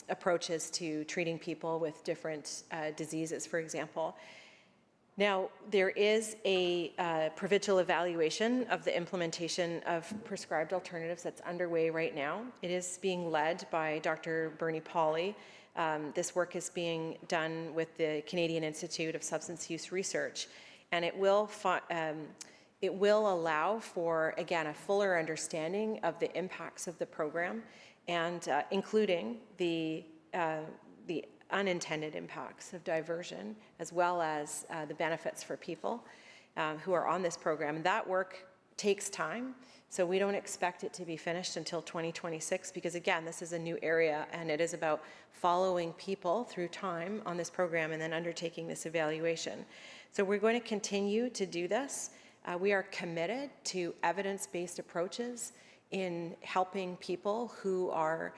approaches to treating people with different diseases, for example. Now, there is a provincial evaluation of the implementation of prescribed alternatives that's underway right now. It is being led by Dr. Bernie Pauly. This work is being done with the Canadian Institute of Substance Use Research, and it will allow for, again, a fuller understanding of the impacts of the program, and including the unintended impacts of diversion, as well as the benefits for people who are on this program. That work takes time, so we don't expect it to be finished until 2026, because again, this is a new area and it is about following people through time on this program and then undertaking this evaluation. So we're going to continue to do this. We are committed to evidence-based approaches in helping people who are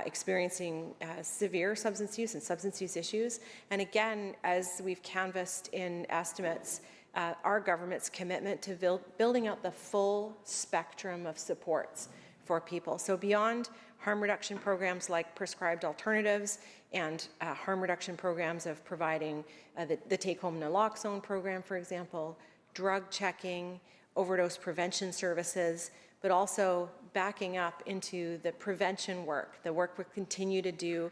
experiencing severe substance use and substance use issues. And again, as we've canvassed in estimates, our government's commitment to building out the full spectrum of supports for people. So beyond harm reduction programs like prescribed alternatives and harm reduction programs of providing the take-home naloxone program, for example, drug checking, overdose prevention services, but also backing up into the prevention work, the work we continue to do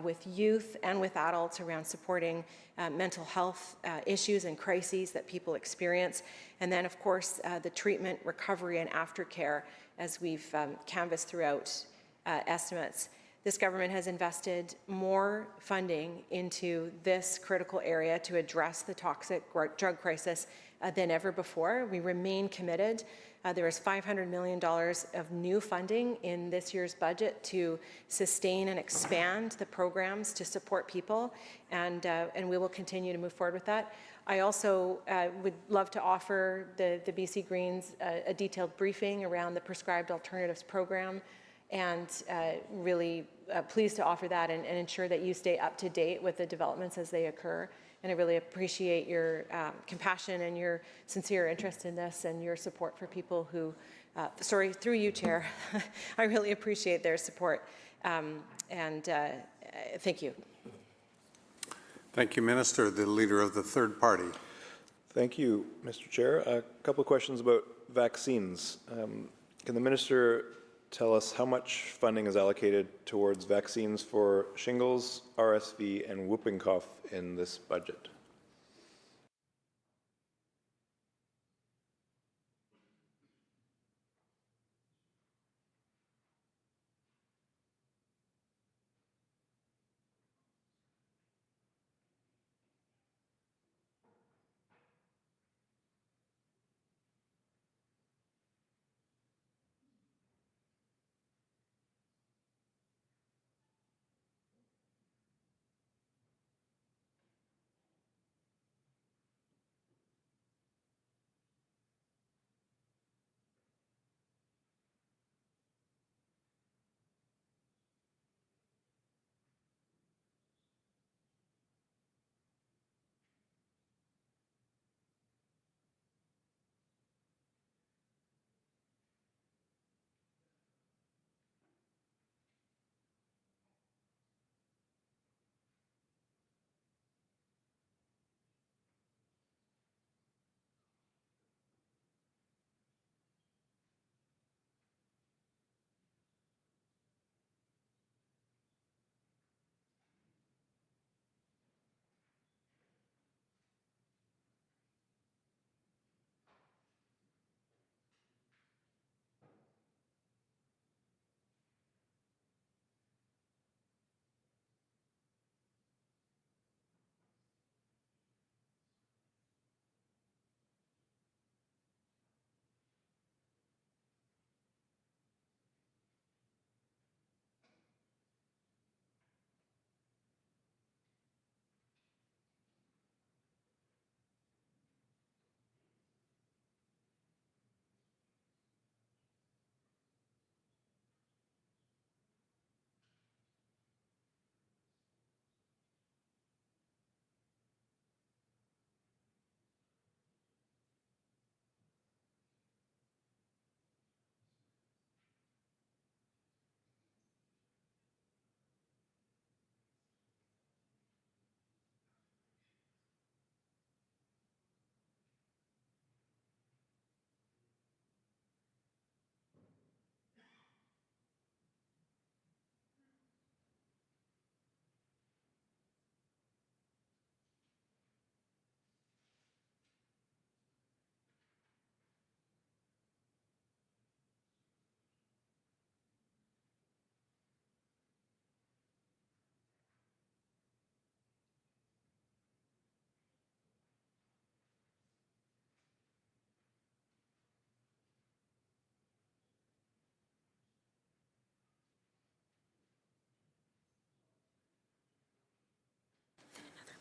with youth and with adults around supporting mental health issues and crises that people experience. And then, of course, the treatment, recovery, and aftercare, as we've canvassed throughout estimates. This government has invested more funding into this critical area to address the toxic drug crisis than ever before. We remain committed. There is $500 million of new funding in this year's budget to sustain and expand the programs to support people, and we will continue to move forward with that. I also would love to offer the BC Greens a detailed briefing around the prescribed alternatives program, and really pleased to offer that and ensure that you stay up to date with the developments as they occur. And I really appreciate your compassion and your sincere interest in this and your support for people who, through you, Chair, I really appreciate their support. Thank you. Thank you, Minister. The Leader of the Third Party. Thank you, Mr. Chair. A couple of questions about vaccines. Can the Minister tell us how much funding is allocated towards vaccines for shingles, RSV, and whooping cough in this budget?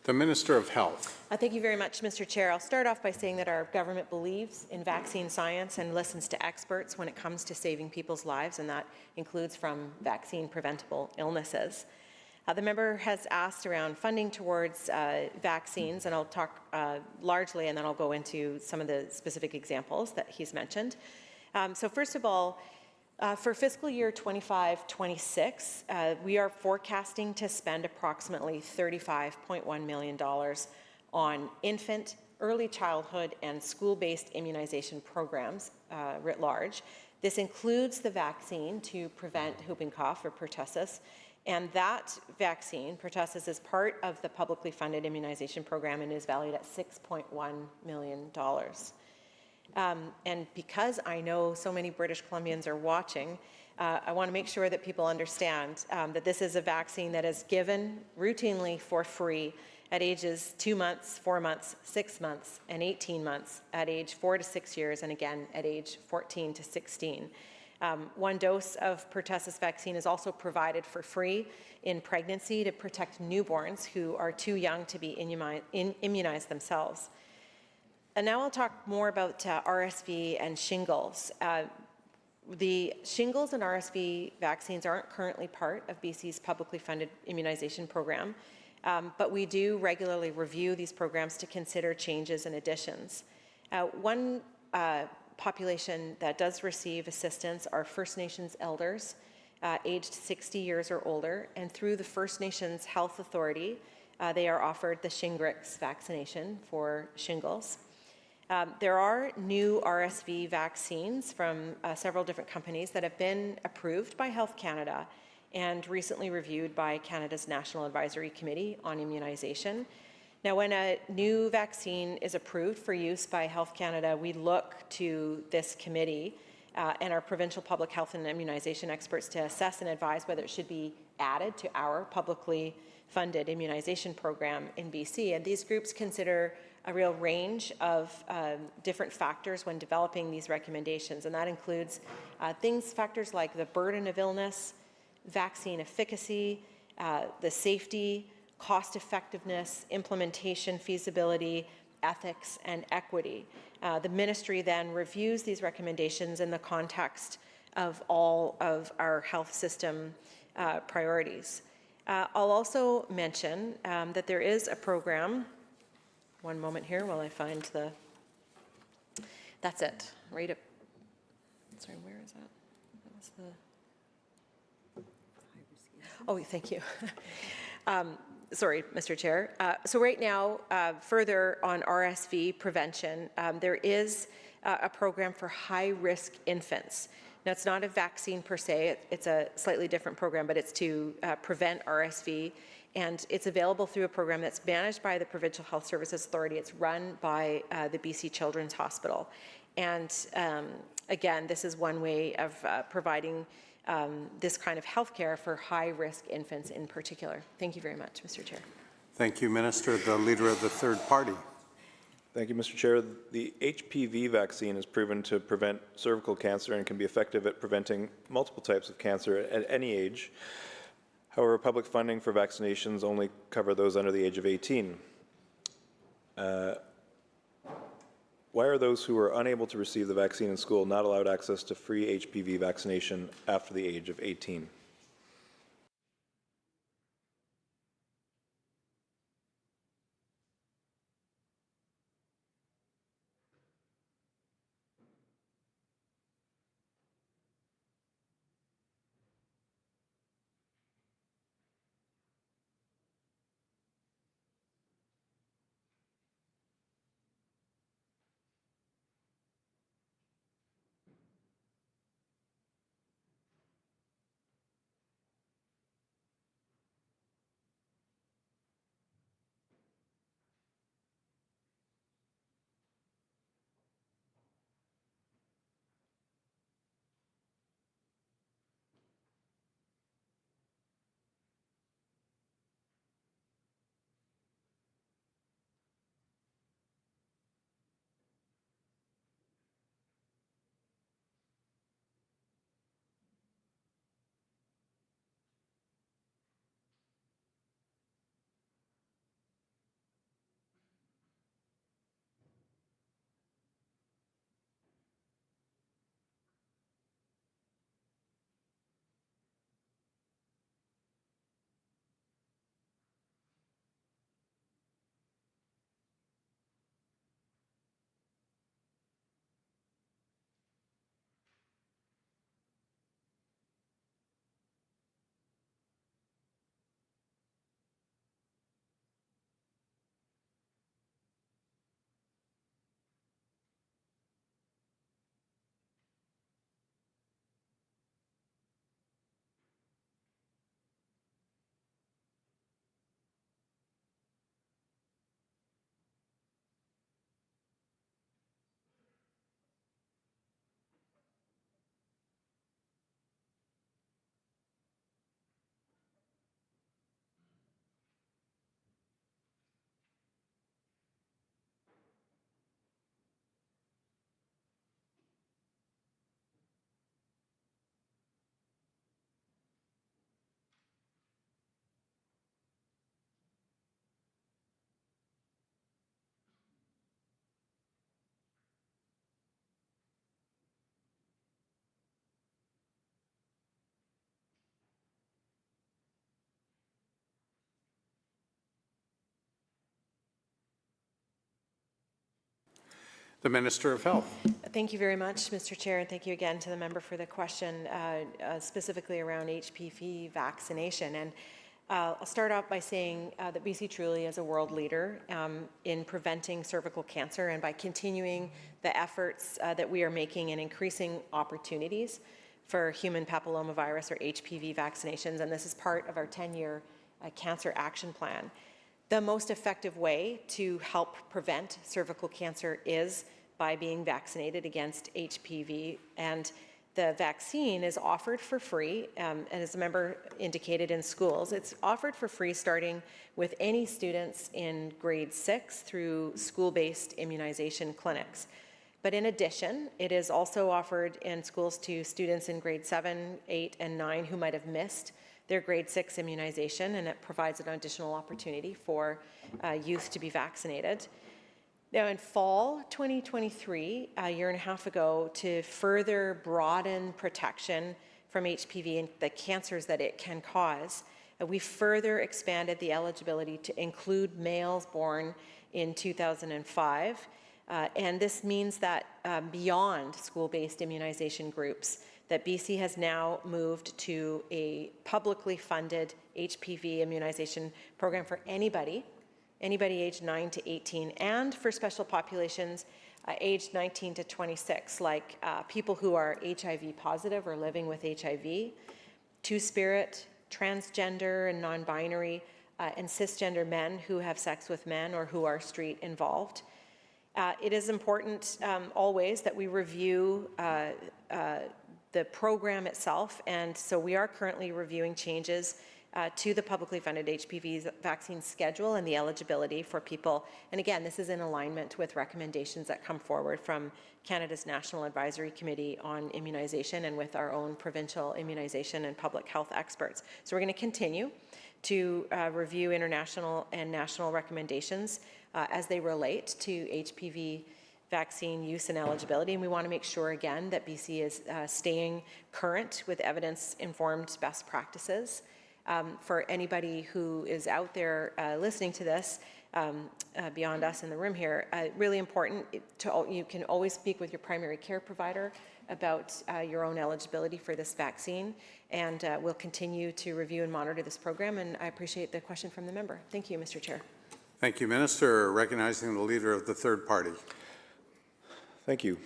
The Minister of Health. Thank you very much, Mr. Chair. I'll start off by saying that our government believes in vaccine science and listens to experts when it comes to saving people's lives, and that includes from vaccine-preventable illnesses. The member has asked around funding towards vaccines, and I'll talk largely, and then I'll go into some of the specific examples that he's mentioned. So first of all, for fiscal year 25-26, we are forecasting to spend approximately $35.1 million on infant, early childhood, and school-based immunization programs writ large. This includes the vaccine to prevent whooping cough, or pertussis, and that vaccine, pertussis, is part of the publicly funded immunization program and is valued at $6.1 million. And because I know so many British Columbians are watching, I want to make sure that people understand that this is a vaccine that is given routinely for free at ages 2 months, 4 months, 6 months, and 18 months, at age 4 to 6 years, and again at age 14 to 16. 1 dose of pertussis vaccine is also provided for free in pregnancy to protect newborns who are too young to be immunized themselves. And now I'll talk more about RSV and shingles. The shingles and RSV vaccines aren't currently part of BC's publicly funded immunization program, but we do regularly review these programs to consider changes and additions. One population that does receive assistance are First Nations elders aged 60 years or older, and through the First Nations Health Authority, they are offered the Shingrix vaccination for shingles. There are new RSV vaccines from several different companies that have been approved by Health Canada and recently reviewed by Canada's National Advisory Committee on Immunization. Now, when a new vaccine is approved for use by Health Canada, we look to this committee and our provincial public health and immunization experts to assess and advise whether it should be added to our publicly funded immunization program in BC. And these groups consider a real range of different factors when developing these recommendations. And that includes factors like the burden of illness, vaccine efficacy, the safety, cost effectiveness, implementation feasibility, ethics, and equity. The ministry then reviews these recommendations in the context of all of our health system priorities. I'll also mention that there is a program, one moment here while I find that's it, right up, sorry, where is that? That was the, oh, thank you. Sorry, Mr. Chair. So right now, further on RSV prevention, there is a program for high-risk infants. Now, it's not a vaccine per se. It's a slightly different program, but it's to prevent RSV. And it's available through a program that's managed by the Provincial Health Services Authority. It's run by the BC Children's Hospital. And again, this is one way of providing this kind of health care for high-risk infants in particular. Thank you very much, Mr. Chair. Thank you, Minister. The Leader of the Third Party. Thank you, Mr. Chair. The HPV vaccine is proven to prevent cervical cancer and can be effective at preventing multiple types of cancer at any age. However, public funding for vaccinations only cover those under the age of 18. Why are those who are unable to receive the vaccine in school not allowed access to free HPV vaccination after the age of 18? The Minister of Health. Thank you very much, Mr. Chair, and thank you again to the member for the question, specifically around HPV vaccination. And I'll start off by saying that BC truly is a world leader in preventing cervical cancer, and by continuing the efforts that we are making in increasing opportunities for human papillomavirus or HPV vaccinations, and this is part of our 10-year cancer action plan. The most effective way to help prevent cervical cancer is by being vaccinated against HPV, and the vaccine is offered for free, and as the member indicated, in schools. It's offered for free starting with any students in grade 6 through school-based immunization clinics. But in addition, it is also offered in schools to students in grade 7, 8, and 9 who might have missed their grade 6 immunization, and it provides an additional opportunity for youth to be vaccinated. Now, in fall 2023, a year and a half ago, to further broaden protection from HPV and the cancers that it can cause, we further expanded the eligibility to include males born in 2005. And this means that beyond school-based immunization groups, that BC has now moved to a publicly funded HPV immunization program for anybody aged 9 to 18, and for special populations aged 19 to 26, like people who are HIV positive or living with HIV, two-spirit, transgender and non-binary, and cisgender men who have sex with men or who are street involved. It is important always that we review the program itself, and so we are currently reviewing changes to the publicly funded HPV vaccine schedule and the eligibility for people. And again, this is in alignment with recommendations that come forward from Canada's National Advisory Committee on Immunization and with our own provincial immunization and public health experts. So we're going to continue to review international and national recommendations as they relate to HPV vaccine use and eligibility, and we want to make sure again that BC is staying current with evidence-informed best practices. For anybody who is out there listening to this, beyond us in the room here, really important, you can always speak with your primary care provider about your own eligibility for this vaccine, and we'll continue to review and monitor this program, and I appreciate the question from the member. Thank you, Mr. Chair. Thank you, Minister. Recognizing the Leader of the Third Party. Thank you.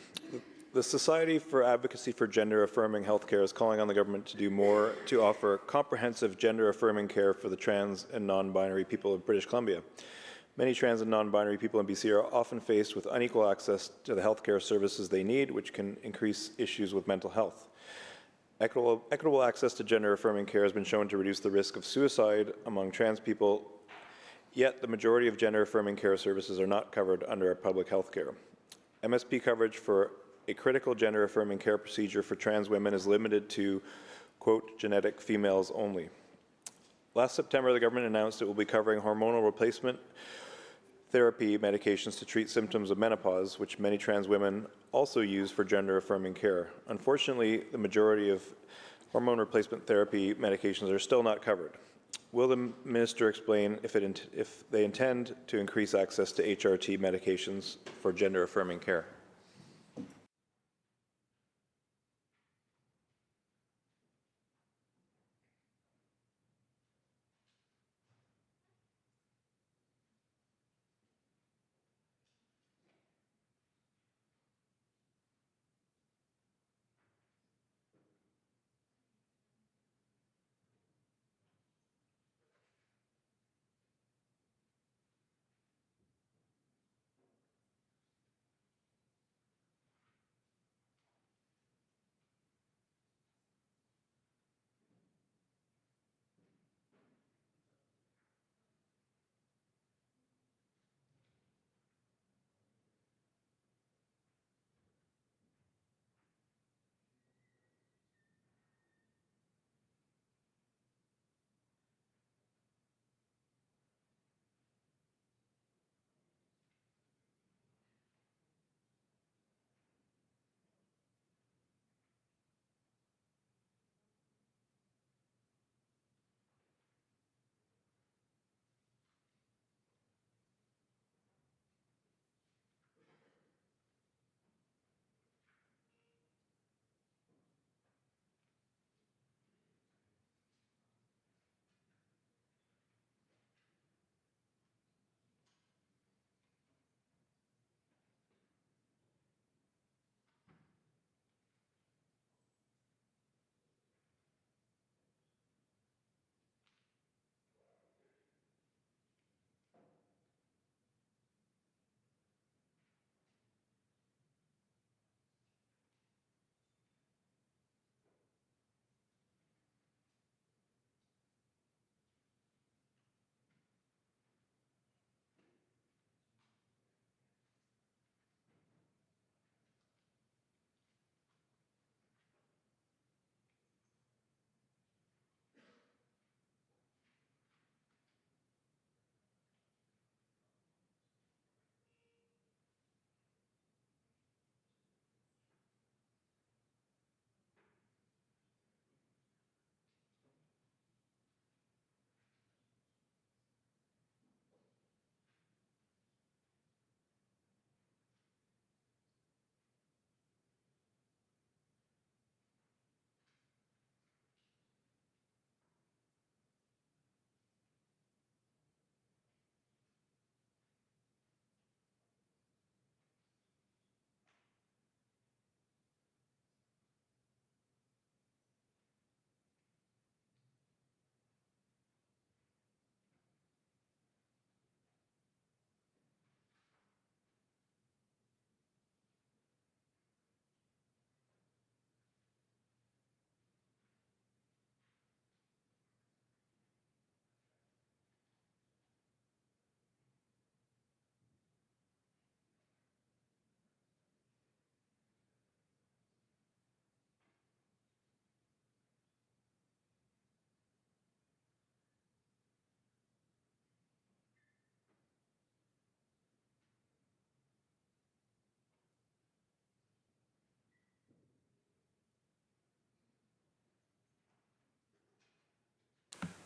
The Society for Advocacy for Gender-Affirming Healthcare is calling on the government to do more to offer comprehensive gender-affirming care for the trans and non-binary people of British Columbia. Many trans and non-binary people in BC are often faced with unequal access to the healthcare services they need, which can increase issues with mental health. Equitable access to gender-affirming care has been shown to reduce the risk of suicide among trans people, yet the majority of gender-affirming care services are not covered under our public health care. MSP coverage for a critical gender-affirming care procedure for trans women is limited to, quote, genetic females only. Last September, the government announced it will be covering hormonal replacement therapy medications to treat symptoms of menopause, which many trans women also use for gender-affirming care. Unfortunately, the majority of hormone replacement therapy medications are still not covered. Will the minister explain if they intend to increase access to HRT medications for gender-affirming care?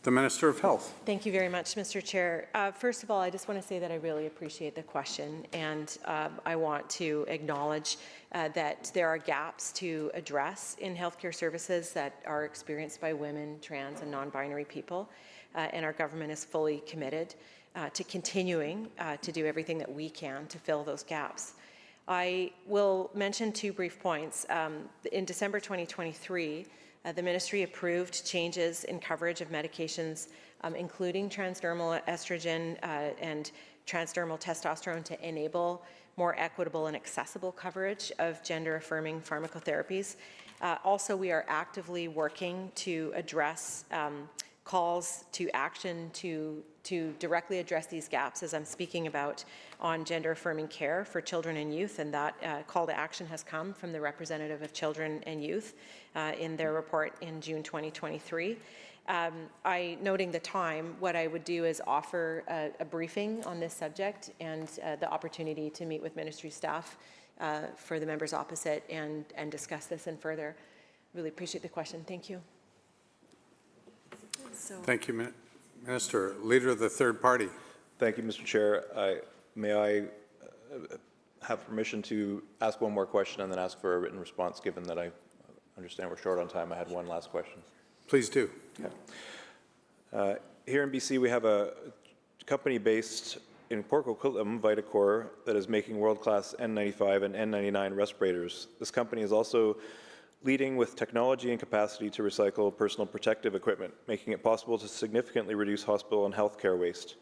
The Minister of Health. Thank you very much, Mr. Chair. First of all, I just want to say that I really appreciate the question, and I want to acknowledge that there are gaps to address in healthcare services that are experienced by women, trans, and non-binary people, and our government is fully committed to continuing to do everything that we can to fill those gaps. I will mention 2 brief points. In December 2023, the ministry approved changes in coverage of medications, including transdermal estrogen and transdermal testosterone, to enable more equitable and accessible coverage of gender-affirming pharmacotherapies. Also, we are actively working to address calls to action to directly address these gaps, as I'm speaking about, on gender-affirming care for children and youth, and that call to action has come from the representative of children and youth in their report in June 2023. Noting the time, what I would do is offer a briefing on this subject and the opportunity to meet with ministry staff for the members opposite and discuss this in further. Really appreciate the question. Thank you. Thank you, Minister. Leader of the third party. Thank you, Mr. Chair. May I have permission to ask one more question and then ask for a written response, given that I understand we're short on time. I had one last question. Please do. Okay. Here in BC, we have a company based in Port Coquitlam, Vitacor, that is making world-class N95 and N99 respirators. This company is also leading with technology and capacity to recycle personal protective equipment, making it possible to significantly reduce hospital and healthcare waste.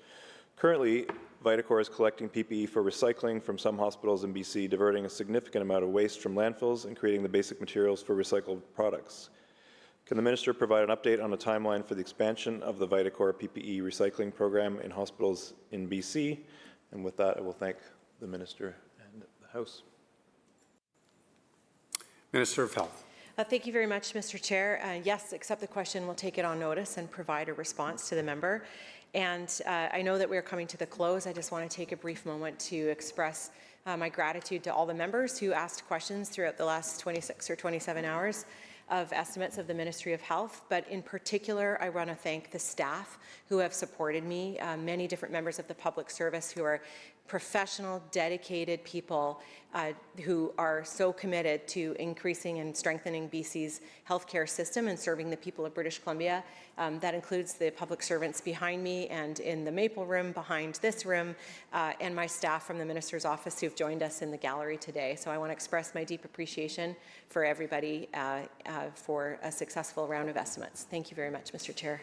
Currently, Vitacor is collecting PPE for recycling from some hospitals in BC, diverting a significant amount of waste from landfills and creating the basic materials for recycled products. Can the Minister provide an update on the timeline for the expansion of the Vitacor PPE recycling program in hospitals in BC? And with that, I will thank the Minister and the House. Minister of Health. Thank you very much, Mr. Chair. Yes, accept the question. We'll take it on notice and provide a response to the member. And I know that we're coming to the close. I just want to take a brief moment to express my gratitude to all the members who asked questions throughout the last 26 or 27 hours of estimates of the Ministry of Health. But in particular, I want to thank the staff who have supported me, many different members of the public service who are professional, dedicated people who are so committed to increasing and strengthening BC's healthcare system and serving the people of British Columbia. That includes the public servants behind me and in the Maple Room behind this room, and my staff from the Minister's office who've joined us in the gallery today. So I want to express my deep appreciation for everybody for a successful round of estimates. Thank you very much, Mr. Chair.